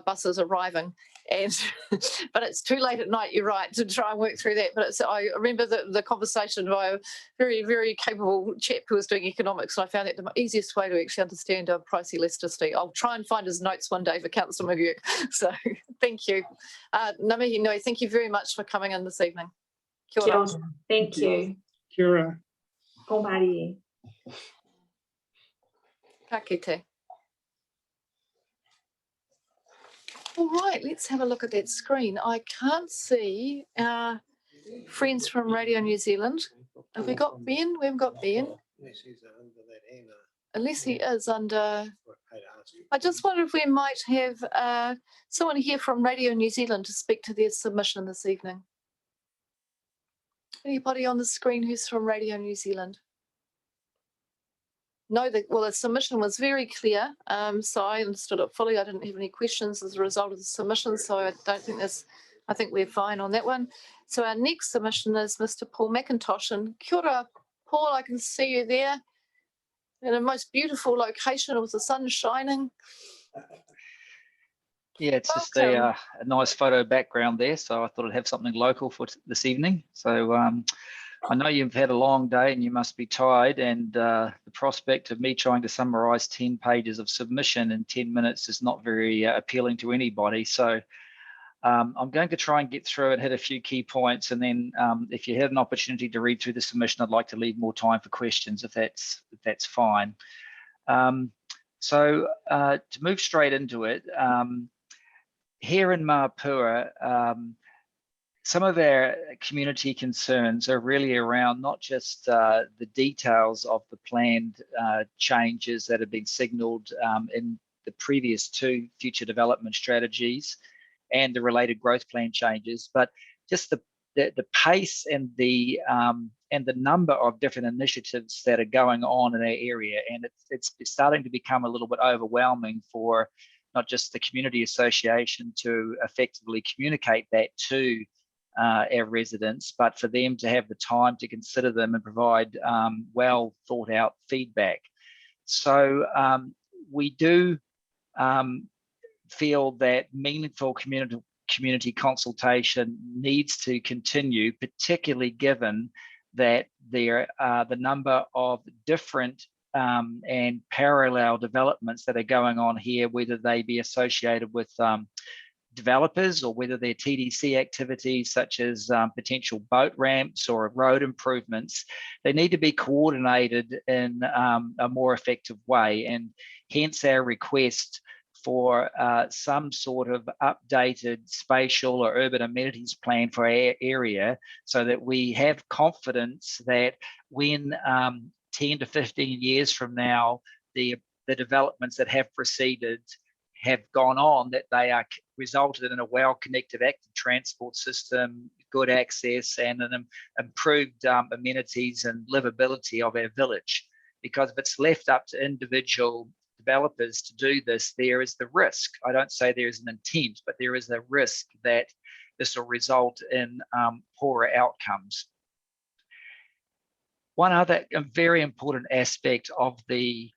buses arriving, and but it's too late at night, you're right, to try and work through that. But I remember the conversation by a very, very capable chap who was doing economics, and I found that the easiest way to actually understand price elasticity. I'll try and find his notes one day for Councillor McGurk. So thank you. Ngā mihi nui, thank you very much for coming in this evening. Kia ora.
Thank you.
Kia ora.
Ko Māori.
Ka kite. All right, let's have a look at that screen. I can't see our friends from Radio New Zealand. Have we got Ben? We haven't got Ben. Unless he is under. I just wonder if we might have someone here from Radio New Zealand to speak to their submission this evening. Anybody on the screen who's from Radio New Zealand? No, the submission was very clear, so I understood it fully. I didn't have any questions as a result of the submission, so I don't think I think we're fine on that one. So our next submission is Mr. Paul McIntosh, and kia ora, Paul, I can see you there in a most beautiful location with the sun shining.
Yeah, it's just a nice photo background there, so I thought I'd have something local for this evening. So I know you've had a long day and you must be tired, and the prospect of me trying to summarize 10 pages of submission in 10 minutes is not very appealing to anybody. So I'm going to try and get through and hit a few key points, and then if you had an opportunity to read through the submission, I'd like to leave more time for questions if that's fine. So to move straight into it, here in Mapua, some of our community concerns are really around not just the details of the planned changes that have been signalled in the previous 2 future development strategies and the related growth plan changes, but just the pace and the number of different initiatives that are going on in our area, and it's starting to become a little bit overwhelming for not just the community association to effectively communicate that to our residents, but for them to have the time to consider them and provide well thought out feedback. So we do feel that meaningful community consultation needs to continue, particularly given that there are the number of different and parallel developments that are going on here, whether they be associated with developers or whether they're TDC activities such as potential boat ramps or road improvements. They need to be coordinated in a more effective way, and hence our request for some sort of updated spatial or urban amenities plan for our area, so that we have confidence that when 10 to 15 years from now, the developments that have proceeded have gone on, that they are resulted in a well-connected active transport system, good access, and an improved amenities and livability of our village. Because if it's left up to individual developers to do this, there is the risk. I don't say there is an intent, but there is a risk that this will result in poorer outcomes. One other very important aspect of the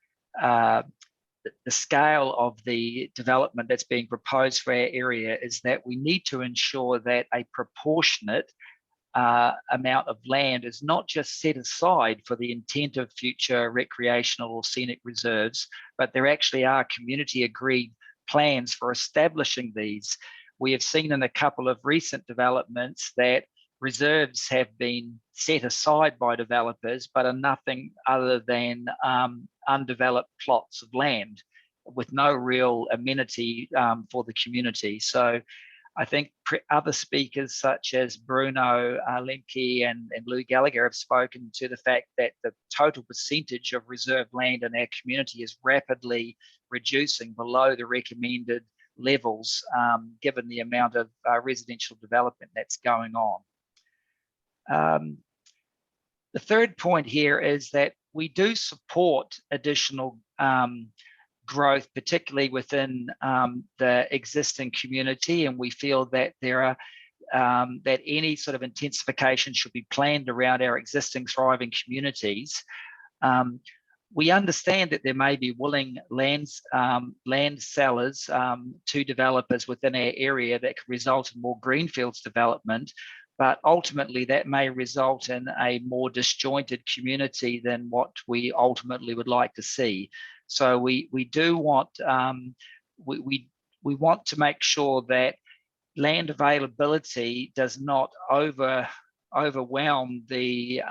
scale of the development that's being proposed for our area is that we need to ensure that a proportionate amount of land is not just set aside for the intent of future recreational or scenic reserves, but there actually are community agreed plans for establishing these. We have seen in a couple of recent developments that reserves have been set aside by developers, but are nothing other than undeveloped plots of land with no real amenity for the community. So I think other speakers such as Bruno Lemke and Lou Gallagher have spoken to the fact that the total percentage of reserved land in our community is rapidly reducing below the recommended levels, given the amount of residential development that's going on. The third point here is that we do support additional growth, particularly within the existing community, and we feel that there are that any sort of intensification should be planned around our existing thriving communities. We understand that there may be willing land sellers to developers within our area that could result in more greenfields development, but ultimately that may result in a more disjointed community than what we ultimately would like to see. So we do want we want to make sure that land availability does not overwhelm the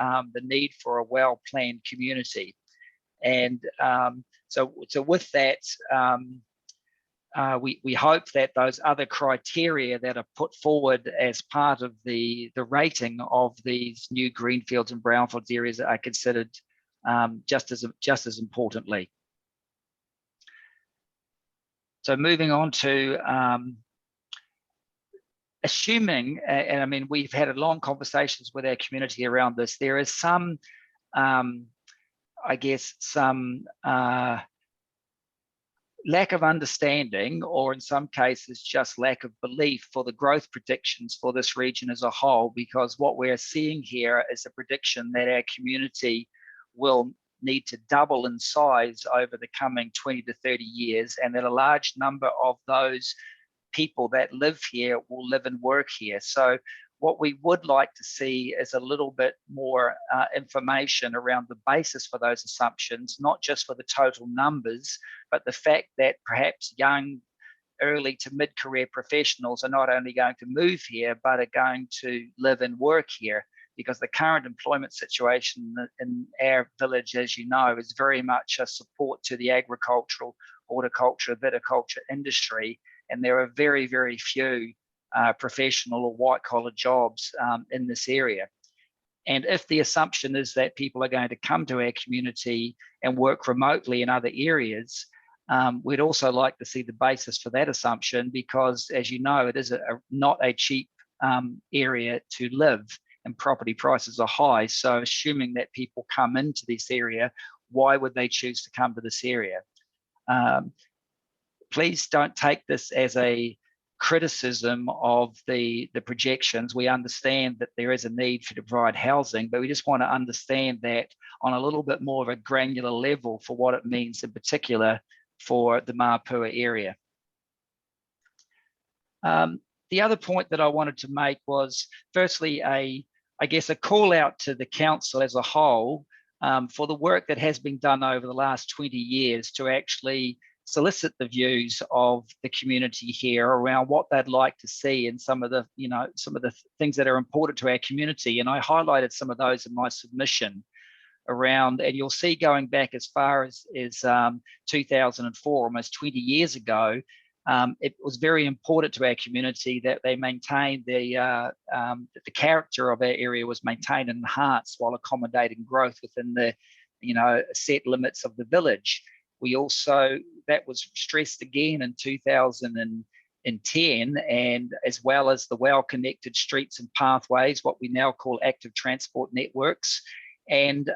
need for a well-planned community. And so with that, we hope that those other criteria that are put forward as part of the rating of these new greenfields and brownfields areas are considered just as importantly. So moving on to assuming, and I mean, we've had long conversations with our community around this, there is some, I guess, some lack of understanding, or in some cases just lack of belief for the growth predictions for this region as a whole, because what we're seeing here is a prediction that our community will need to double in size over the coming 20 to 30 years, and that a large number of those people that live here will live and work here. So What we would like to see is a little bit more information around the basis for those assumptions, not just for the total numbers, but the fact that perhaps young, early to mid-career professionals are not only going to move here, but are going to live and work here, because the current employment situation in our village, as you know, is very much a support to the agricultural, horticulture, viticulture industry, and there are very, very few professional or white-collar jobs in this area. And if the assumption is that people are going to come to our community and work remotely in other areas, we'd also like to see the basis for that assumption, because, as you know, it is not a cheap area to live, and property prices are high. So assuming that people come into this area, why would they choose to come to this area? Please don't take this as a criticism of the projections. We understand that there is a need to provide housing, but we just want to understand that on a little bit more of a granular level for what it means in particular for the Mapua area. The other point that I wanted to make was, firstly, I guess a call out to the council as a whole for the work that has been done over the last 20 years to actually solicit the views of the community here around what they'd like to see and some of the things that are important to our community. And I highlighted some of those in my submission around, and you'll see going back as far as 2004, almost 20 years ago, it was very important to our community that they maintained the character of our area was maintained and enhanced while accommodating growth within the set limits of the village. We also, that was stressed again in 2010, and as well as the well-connected streets and pathways, what we now call active transport networks, and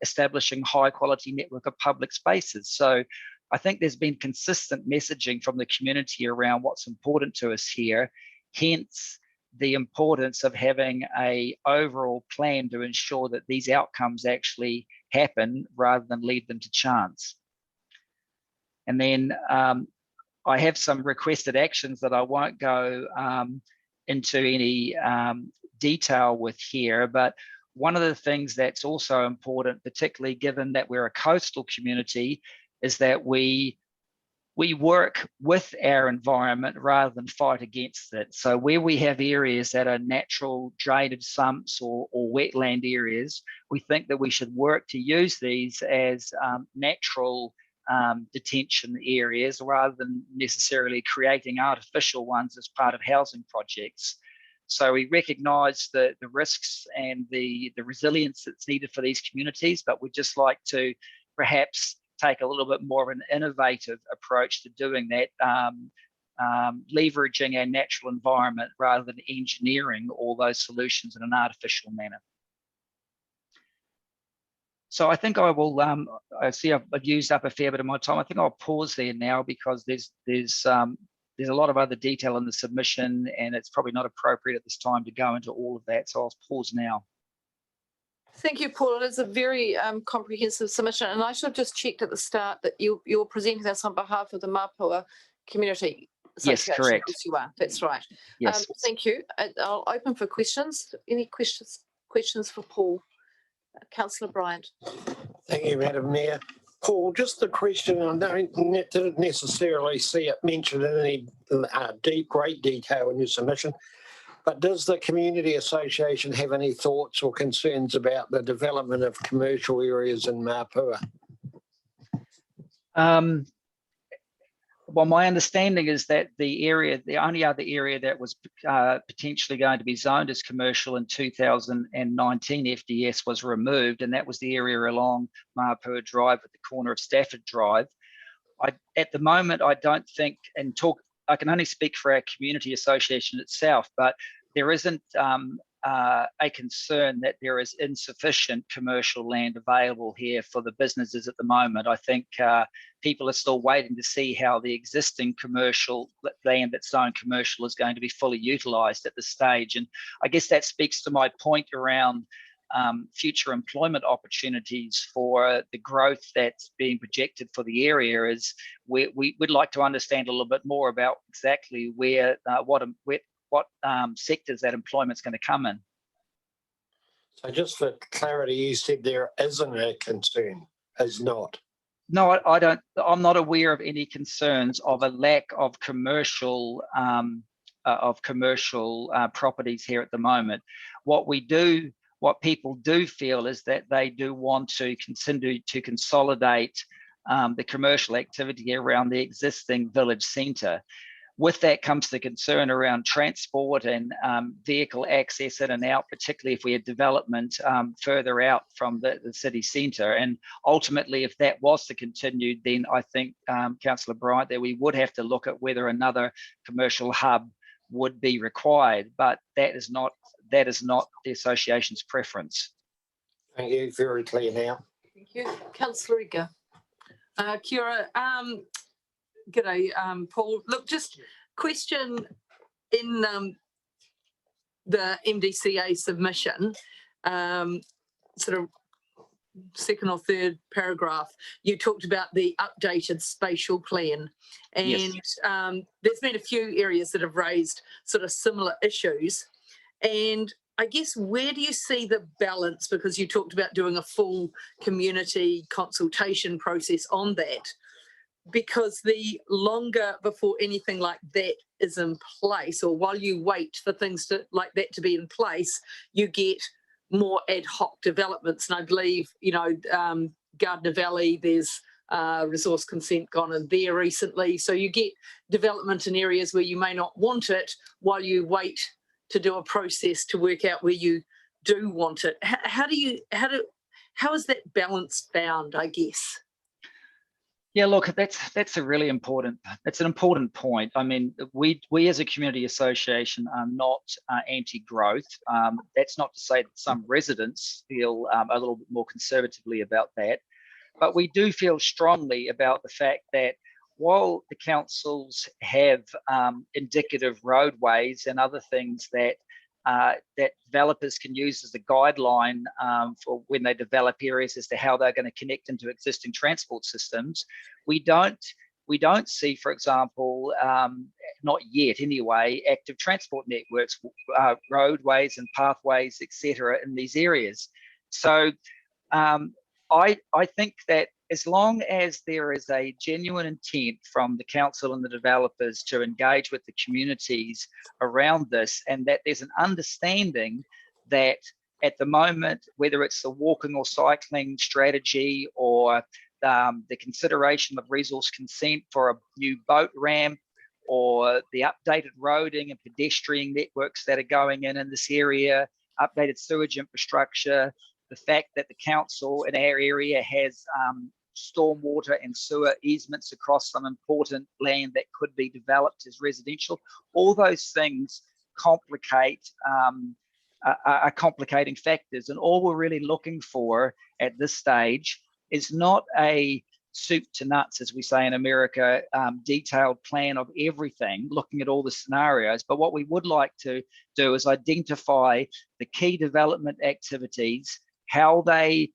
establishing high-quality network of public spaces. So I think there's been consistent messaging from the community around what's important to us here, hence the importance of having an overall plan to ensure that these outcomes actually happen rather than leave them to chance. And then I have some requested actions that I won't go into any detail with here, but one of the things that's also important, particularly given that we're a coastal community, is that we work with our environment rather than fight against it. So where we have areas that are natural drainage sumps or wetland areas, we think that we should work to use these as natural detention areas rather than necessarily creating artificial ones as part of housing projects. So we recognise the risks and the resilience that's needed for these communities, but we'd just like to perhaps take a little bit more of an innovative approach to doing that, leveraging our natural environment rather than engineering all those solutions in an artificial manner. So I think I will, I see I've used up a fair bit of my time. I think I'll pause there now because there's a lot of other detail in the submission and it's probably not appropriate at this time to go into all of that. So I'll pause now.
Thank you, Paul. It is a very comprehensive submission, and I should have just checked at the start that you're presenting this on behalf of the Mapua Community Association.
Yes, correct.
Yes, you are. That's right.
Yes.
Thank you. I'll open for questions. Any questions for Paul? Councillor Bryant.
Thank you, Madam Mayor. Paul, just a question. I didn't necessarily see it mentioned in any great detail in your submission, but does the Community Association have any thoughts or concerns about the development of commercial areas in Mapua?
Well, my understanding is that the only other area that was potentially going to be zoned as commercial in 2019 FDS was removed, and that was the area along Mapua Drive at the corner of Stafford Drive. At the moment, I don't think, I can only speak for our community association itself, but there isn't a concern that there is insufficient commercial land available here for the businesses at the moment. I think people are still waiting to see how the existing commercial land that's zoned commercial is going to be fully utilised at this stage. And I guess that speaks to my point around future employment opportunities for the growth that's being projected for the area. Is we would like to understand a little bit more about exactly where sectors that employment's going to come in.
So just for clarity, you said there isn't a concern, is not.
No, I don't. I'm not aware of any concerns of a lack of commercial properties here at the moment. What people do feel is that they do want to continue to consolidate the commercial activity around the existing village centre. With that comes the concern around transport and vehicle access in and out, particularly if we had development further out from the city centre. And ultimately, if that was to continue, then I think, Councillor Bryant, that we would have to look at whether another commercial hub would be required. But that is not the association's preference.
Thank you. Very clear now.
Thank you. Councillor Riga. Kia ora. G'day, Paul. Look, just question in the MDCA submission, sort of second or third paragraph, you talked about the updated spatial plan, and
Yes.
There's been a few areas that have raised sort of similar issues, and I guess where do you see the balance, because you talked about doing a full community consultation process on that, because the longer before anything like that is in place, or while you wait for things like that to be in place, you get more ad hoc developments. And I believe, Gardner Valley, there's resource consent gone in there recently. So you get development in areas where you may not want it while you wait to do a process to work out where you do want it. How is that balance found, I guess?
Yeah, look, that's a really important. It's an important point. I mean, we as a community association are not anti-growth. That's not to say that some residents feel a little bit more conservatively about that, but we do feel strongly about the fact that while the councils have indicative roadways and other things that developers can use as a guideline for when they develop areas as to how they're going to connect into existing transport systems, we don't see, for example, not yet anyway, active transport networks, roadways and pathways, etc., in these areas. So I think that as long as there is a genuine intent from the council and the developers to engage with the communities around this, and that there's an understanding that at the moment, whether it's the walking or cycling strategy or the consideration of resource consent for a new boat ramp or the updated roading and pedestrian networks that are going in this area, updated sewage infrastructure, the fact that the council in our area has stormwater and sewer easements across some important land that could be developed as residential, all those things are complicating factors. And all we're really looking for at this stage is not a soup to nuts, as we say in America, detailed plan of everything, looking at all the scenarios. But what we would like to do is identify the key development activities, how they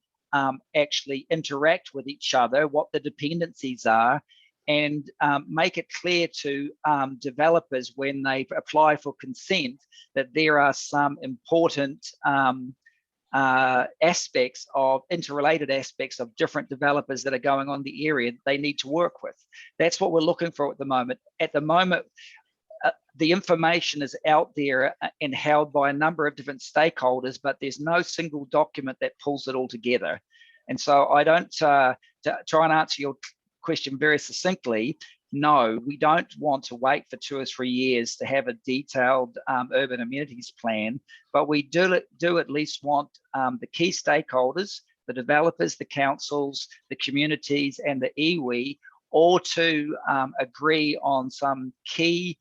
actually interact with each other, what the dependencies are, and make it clear to developers when they apply for consent that there are some important interrelated aspects of different developers that are going on in the area that they need to work with. That's what we're looking for at the moment. At the moment, the information is out there and held by a number of different stakeholders, but there's no single document that pulls it all together. And so I don't, to try and answer your question very succinctly, no, we don't want to wait for 2 or 3 years to have a detailed urban amenities plan, but we do at least want the key stakeholders, the developers, the councils, the communities, and the iwi all to agree on some key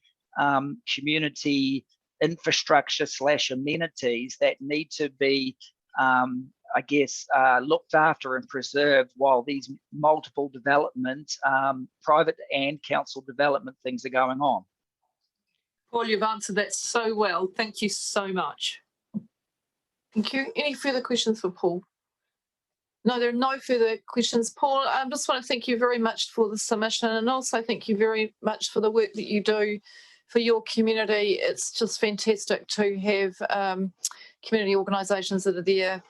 community infrastructure / amenities that need to be, I guess, looked after and preserved while these multiple development, private and council development things are going on.
Paul, you've answered that so well. Thank you so much. Thank you. Any further questions for Paul? No, there are no further questions. Paul, I just want to thank you very much for the submission, and also thank you very much for the work that you do
for your community. It's just fantastic to have community organisations that are there,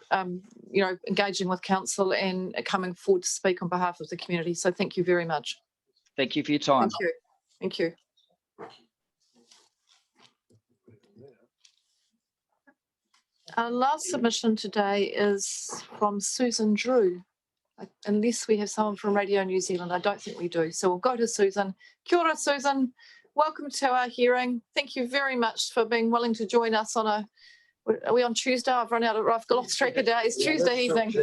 you know, engaging with council and coming forward to speak on behalf of the community. So thank you very much.
Thank you for your time.
Thank you. Thank you. Our last submission today is from Susan Drew. Unless we have someone from Radio New Zealand, I don't think we do. So we'll go to Susan. Kia ora, Susan. Welcome to our hearing. Thank you very much for being willing to join us on a, are we on Tuesday? I've lost track of days. Tuesday evening.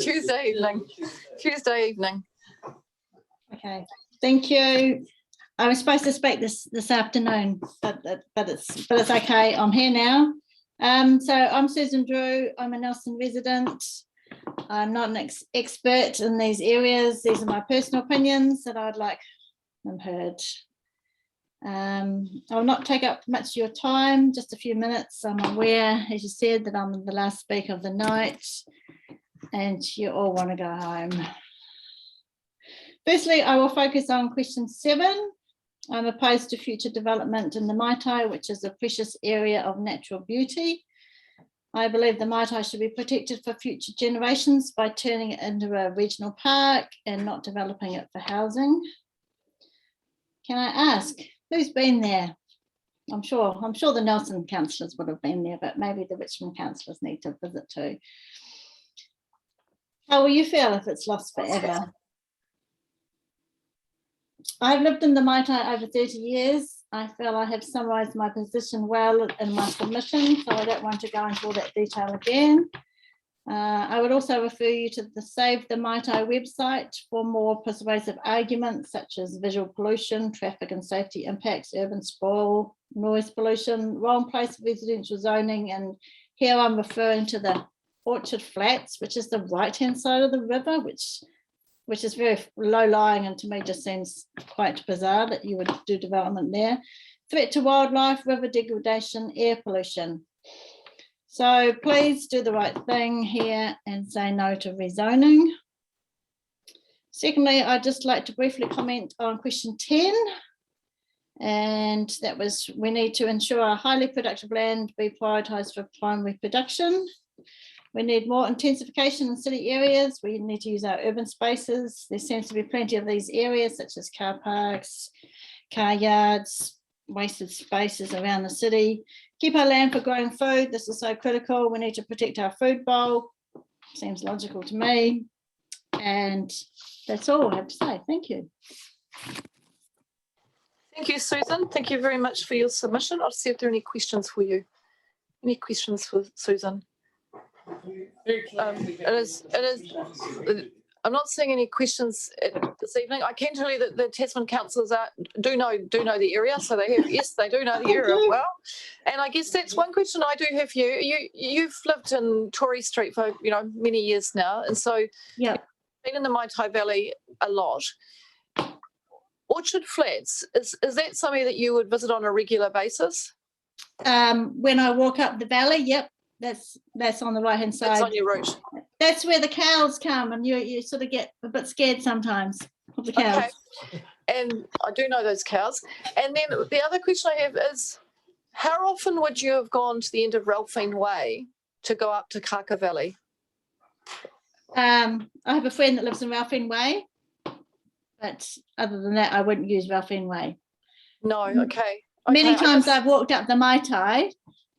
Okay, thank you. I was supposed to speak this afternoon, but it's okay. I'm here now. So I'm Susan Drew. I'm a Nelson resident. I'm not an expert in these areas. These are my personal opinions that I'd like them heard. I'll not take up much of your time, just a few minutes. I'm aware, as you said, that I'm the last speaker of the night and you all want to go home. Firstly, I will focus on question 7. I'm opposed to future development in the Maitai, which is a precious area of natural beauty. I believe the Maitai should be protected for future generations by turning it into a regional park and not developing it for housing. Can I ask, who's been there? I'm sure the Nelson councillors would have been there, but maybe the Richmond councillors need to visit too. How will you feel if it's lost forever? I've lived in the Maitai over 30 years. I feel I have summarised my position well in my submission, so I don't want to go into all that detail again. I would also refer you to the Save the Maitai website for more persuasive arguments such as visual pollution, traffic and safety impacts, urban sprawl, noise pollution, wrong place of residential zoning, and here I'm referring to the Orchard Flats, which is the right-hand side of the river, which is very low-lying and to me just seems quite bizarre that you would do development there. Threat to wildlife, river degradation, air pollution. So please do the right thing here and say no to rezoning. Secondly, I'd just like to briefly comment on question 10. And that was, we need to ensure our highly productive land be prioritised for primary production. We need more intensification in city areas. We need to use our urban spaces. There seems to be plenty of these areas such as car parks, car yards, wasted spaces around the city. Keep our land for growing food. This is so critical. We need to protect our food bowl. Seems logical to me. And that's all I have to say. Thank you.
Thank you, Susan. Thank you very much for your submission. I'll see if there are any questions for you. Any questions for Susan? I'm not seeing any questions this evening. I can tell you that the Tasman councillors do know the area, so they do know the area well. And I guess that's one question I do have for you. You've lived in Tory Street for many years now, and so
yeah,
you've been in the Maitai Valley a lot. Orchard Flats, is that something that you would visit on a regular basis?
When I walk up the valley, yep. That's on the right hand side.
That's on your route.
That's where the cows come, and you sort of get a bit scared sometimes of the cows.
Okay. And I do know those cows. And then the other question I have is, how often would you have gone to the end of Ralphine Way to go up to Kaka Valley?
I have a friend that lives in Ralphine Way, but other than that, I wouldn't use Ralphine Way.
No, okay.
Many times I've walked up the Maitai,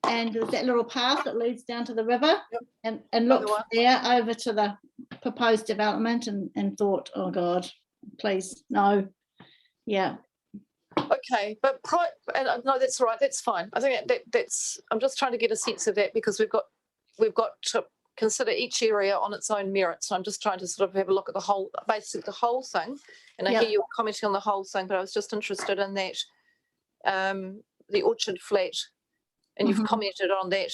and there's that little path that leads down to the river, and looked there over to the proposed development and thought, oh God, please, no. Yeah.
Okay, but no, that's all right, that's fine. I think that's, I'm just trying to get a sense of that because we've got to consider each area on its own merits. So I'm just trying to sort of have a look at basically the whole thing. And I hear you commenting on the whole thing, but I was just interested in that, the Orchard Flat. And you've commented on that,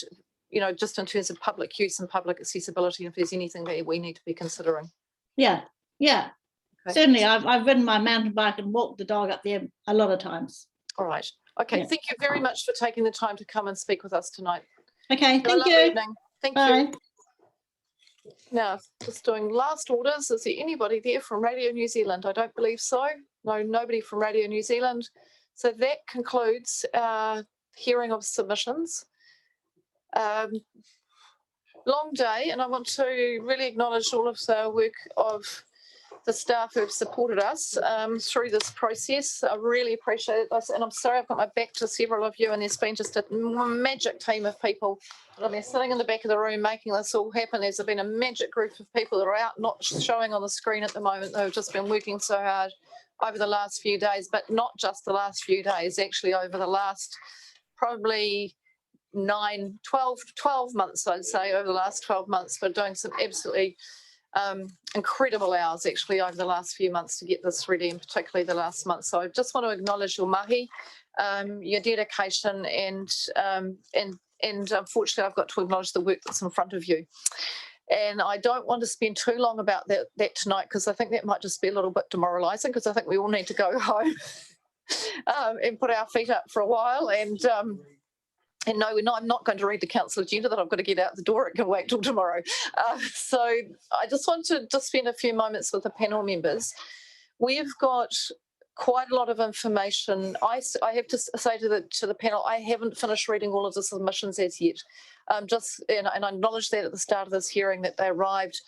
just in terms of public use and public accessibility, if there's anything that we need to be considering.
Yeah. Okay. Certainly, I've ridden my mountain bike and walked the dog up there a lot of times.
All right. Okay. Yeah. Thank you very much for taking the time to come and speak with us tonight.
Okay. Thank you.
Evening. Thank you. Now, just doing last orders. Is there anybody there from Radio New Zealand? I don't believe so. No, nobody from Radio New Zealand. So that concludes our hearing of submissions. Long day, and I want to really acknowledge all of the work of the staff who have supported us through this process. I really appreciate this, and I'm sorry I've got my back to several of you, and there's been just a magic team of people that have been sitting in the back of the room making this all happen. There's been a magic group of people that are out, not showing on the screen at the moment. They've just been working so hard over the last few days, but not just the last few days, actually over the last probably 12 months, I'd say, over the last 12 months, but doing some absolutely incredible hours actually over the last few months to get this ready, and particularly the last month. So I just want to acknowledge your mahi, your dedication, and unfortunately I've got to acknowledge the work that's in front of you. And I don't want to spend too long about that tonight, because I think that might just be a little bit demoralising, because I think we all need to go home and put our feet up for a while. And no, I'm not going to read the council agenda that I've got to get out the door. It can wait till tomorrow. So I just want to spend a few moments with the panel members. We've got quite a lot of information. I have to say to the panel, I haven't finished reading all of the submissions as yet. And I acknowledge that at the start of this hearing, that they arrived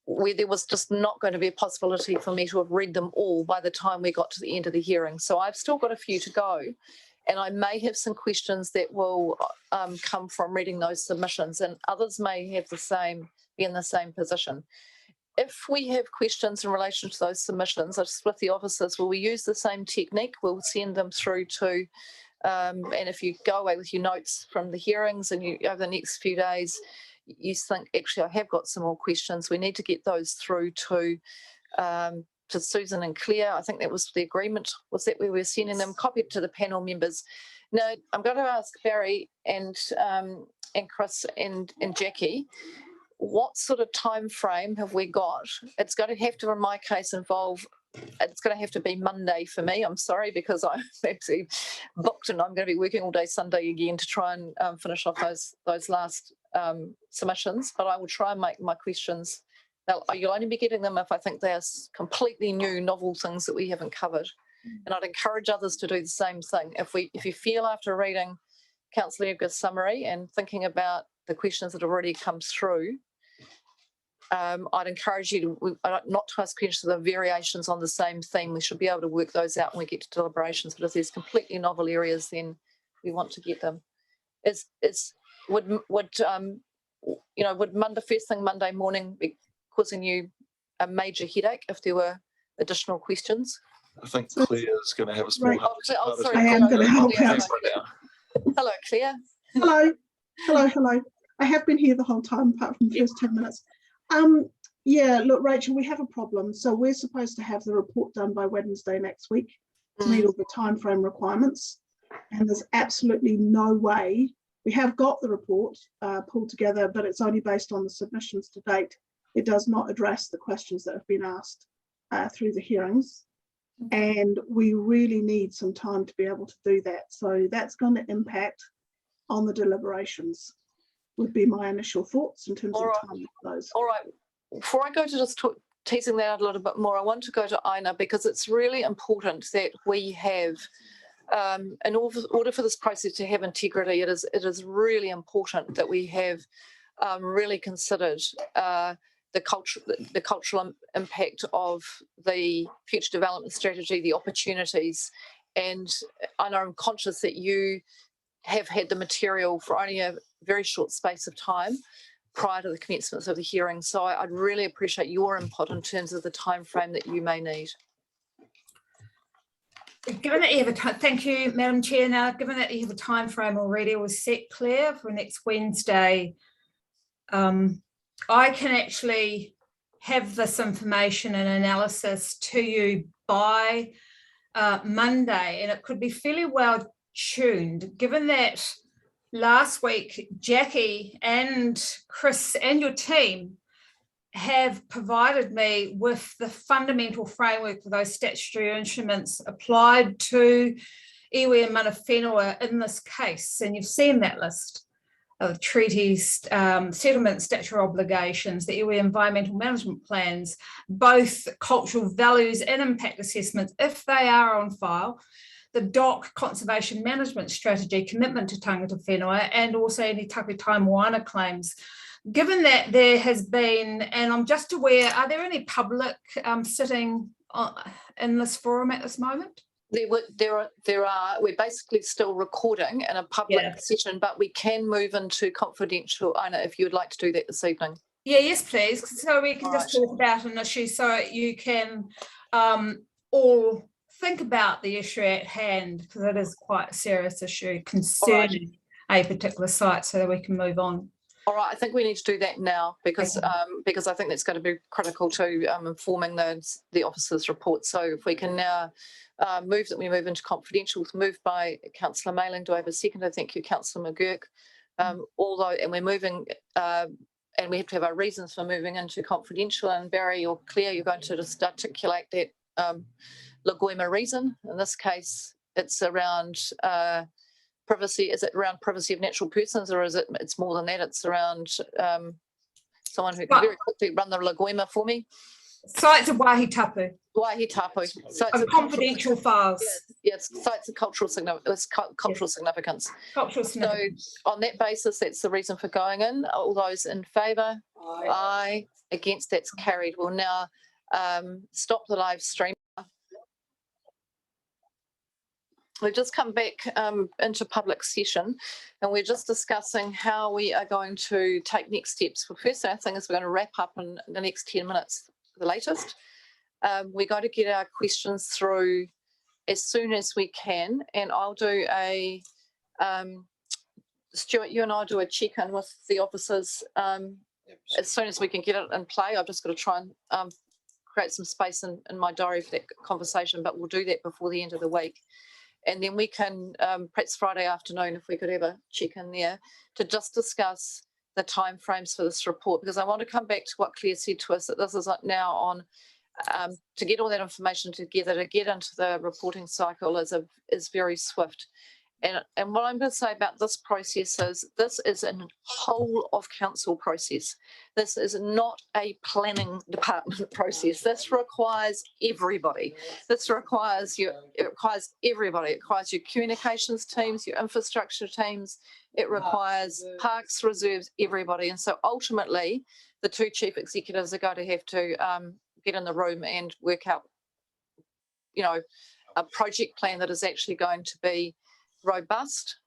where there was just not going to be a possibility for me to have read them all by the time we got to the end of the hearing. So I've still got a few to go. And I may have some questions that will come from reading those submissions, and others may have be in the same position. If we have questions in relation to those submissions, I just with the officers, will we use the same technique? We'll send them through to, and if you go away with your notes from the hearings and you over the next few days, you think, actually, I have got some more questions, we need to get those through to Susan and Claire. I think that was the agreement, was that we were sending them copied to the panel members. Now, I'm going to ask Barry and Chris and Jackie, what sort of time frame have we got? It's going to have to, in my case, it's going to have to be Monday for me. I'm sorry, because I'm actually booked and I'm going to be working all day Sunday again to try and finish off those last submissions. But I will try and make my questions. You'll only be getting them if I think they're completely new, novel things that we haven't covered. And I'd encourage others to do the same thing. If you feel after reading Councillor Edgar's summary and thinking about the questions that have already come through, I'd encourage you to not to ask questions of the variations on the same theme. We should be able to work those out when we get to deliberations. But if there's completely novel areas, then we want to get them. Would Monday, first thing Monday morning, be causing you a major headache if there were additional questions?
I think Claire's going to have a small
sorry,
I am going to help out.
Hello, Claire.
Hello. I have been here the whole time, apart from the first 10 minutes. Yeah, look, Rachel, we have a problem. So we're supposed to have the report done by Wednesday next week to meet all the time frame requirements. And there's absolutely no way. We have got the report pulled together, but it's only based on the submissions to date. It does not address the questions that have been asked through the hearings. And we really need some time to be able to do that. So that's going to impact on the deliberations, would be my initial thoughts in terms of time for those. All right.
Before I go to just teasing that out a little bit more, I want to go to Aina, because it's really important that we have, in order for this process to have integrity, it is really important that we have really considered the cultural impact of the future development strategy, the opportunities. And I know I'm conscious that you have had the material for only a very short space of time prior to the commencement of the hearing. So I'd really appreciate your input in terms of the time frame that you may need.
Given that you have thank you, Madam Chair. Now, given that you have a time frame already was set, Claire, for next Wednesday, I can actually have this information and analysis to you by Monday, and it could be fairly well tuned, given that last week Jackie and Chris and your team have provided me with the fundamental framework for those statutory instruments applied to iwi and mana whenua in this case. And you've seen that list of treaties, settlement statutory obligations, the iwi environmental management plans, both cultural values and impact assessments, if they are on file, the DOC conservation management strategy commitment to tangata whenua and also any takutai moana claims. Given that there has been, and I'm just aware, are there any public sitting in this forum at this moment?
There are. We're basically still recording in a public session, but we can move into confidential. Aina, if you would like to do that this evening.
Yeah, yes, please. So we can just talk about an issue so you can all think about the issue at hand, because it is quite a serious issue concerning a particular site, so that we can move on.
All right, I think we need to do that now because I think that's going to be critical to informing the officers' report. So if we can now move into confidential, it's moved by Councillor Mayling. Do I have a seconder? Thank you, Councillor McGurk. And we're moving, and we have to have our reasons for moving into confidential. And Barry or Claire, you're going to just articulate that Lagoima reason. In this case, it's around privacy. Is it around privacy of natural persons, or is it's more than that? It's around someone who can very quickly run the Lagoima for me.
Sites of Waihi Tapu.
Waihi Tapu. So
it's confidential files.
Yes, sites of cultural significance. Cultural significance. So on that basis, that's the reason for going in. All those in favour? Aye. Against, that's carried. We'll now stop the live stream. We've just come back into public session, and we're just discussing how we are going to take next steps. Well, first thing is we're going to wrap up in the next 10 minutes, the latest. We're going to get our questions through as soon as we can, and I'll do a, Stuart, you and I do a check-in with the officers as soon as we can get it in play. I've just got to try and create some space in my diary for that conversation, but we'll do that before the end of the week. And then we can, perhaps Friday afternoon, if we could have a check-in there, to just discuss the timeframes for this report, because I want to come back to what Claire said to us, that this is now on, to get all that information together, to get into the reporting cycle is very swift. And what I'm going to say about this process is this is a whole of council process. This is not a planning department process. This requires everybody. This requires everybody. It requires your communications teams, your infrastructure teams. It requires parks, reserves, everybody. And so ultimately, the two chief executives are going to have to get in the room and work out, a project plan that is actually going to be robust.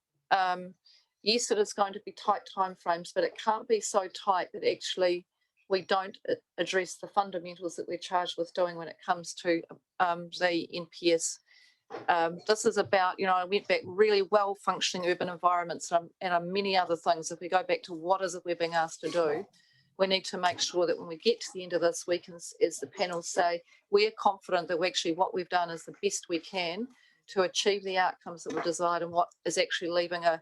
Yes, it is going to be tight timeframes, but it can't be so tight that actually we don't address the fundamentals that we're charged with doing when it comes to the NPS. This is about, I went back really well functioning urban environments and many other things. If we go back to what is it we're being asked to do, we need to make sure that when we get to the end of this, we can, as the panel say, we're confident that what we've done is the best we can to achieve the outcomes that were desired, and what is actually leaving a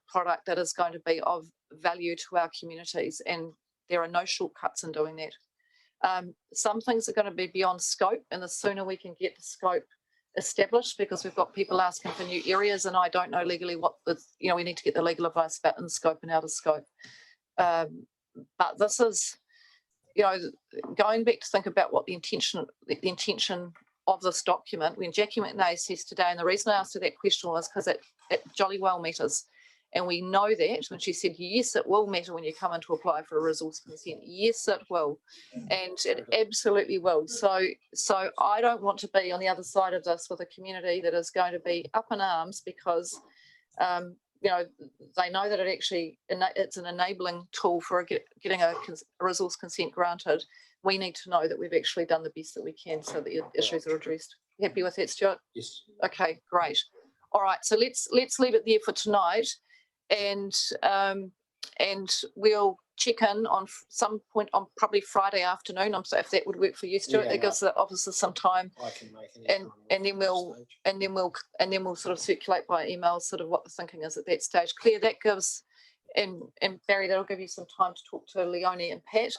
product that is going to be of value to our communities. And there are no shortcuts in doing that. Some things are going to be beyond scope, and the sooner we can get the scope established, because we've got people asking for new areas, and I don't know legally what we need to get the legal advice about in scope and out of scope. But this is, going back to think about what the intention of this document. When Jackie McNay says today, and the reason I asked her that question was because it jolly well matters. And we know that when she said, yes, it will matter when you come in to apply for a resource consent. Yes, it will. And it absolutely will. So I don't want to be on the other side of this with a community that is going to be up in arms because, they know that it's an enabling tool for getting a resource consent granted. We need to know that we've actually done the best that we can so that the issues are addressed. Happy with that, Stuart? Yes. Okay, great. All right, so let's leave it there for tonight, and we'll check in on some point on probably Friday afternoon. So if that would work for you, Stuart, that gives the officers some time. I can make it. And then we'll sort of circulate by email sort of what the thinking is at that stage. Claire, that gives, and Barry, that'll give you some time to talk to Leonie and Pat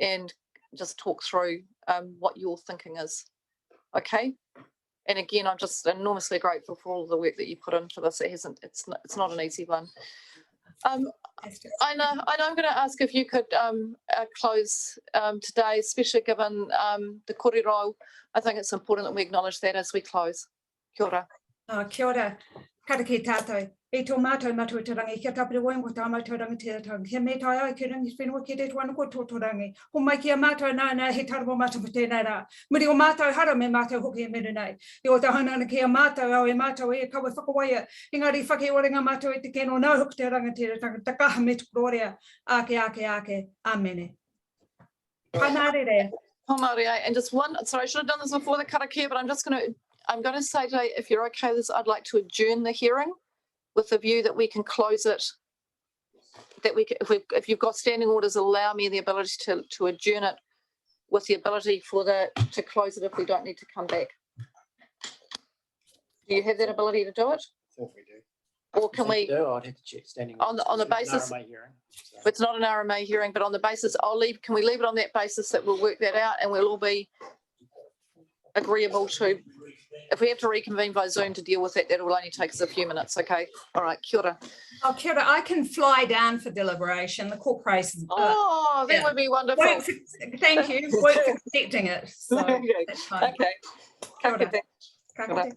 and just talk through what your thinking is. Okay. And again, I'm just enormously grateful for all the work that you put into this. It's not an easy one. I know I'm going to ask if you could close today, especially given the kōrero. I think it's important that we acknowledge that as we close. Kia ora.
Kia ora, kara ki tātou. E tō mātou mātuatarangi, kia tapere wai mo tā mātuarangi te atang. Kia me tai ai ki rangi whenua ki te tuanu ko tōtorangi. Ho mai kia mātou nāna he taramo mātou pa tēnei rā. Muri o mātou hara me mātou hoki e mene nei. I o tahanana kia mātou au e mātou e kaua whakawaia. Engari whake orenga mātou e te keno nau hoki te ranga te ratanga. Takaha me tukurorea. Ake. Amene. Hanare.
And just one, sorry, I should have done this before the karakia, but I'm going to say today, if you're okay with this, I'd like to adjourn the hearing with the view that we can close it, that we can, if you've got standing orders, allow me the ability to adjourn it with the ability to close it if we don't need to come back. Do you have that ability to do it?
I think we do.
Or can we,
I'd have to check standing
on the basis, it's not an RMA hearing, but on the basis, can we leave it on that basis that we'll work that out and we'll all be agreeable to, if we have to reconvene by Zoom to deal with that, that will only take us a few minutes, okay? All right, kia ora.
Oh, kia ora, I can fly down for deliberation. The court case.
That would be wonderful.
Thank you. Work for accepting it. So
okay.
that's fine.
Okay.
Kia ora.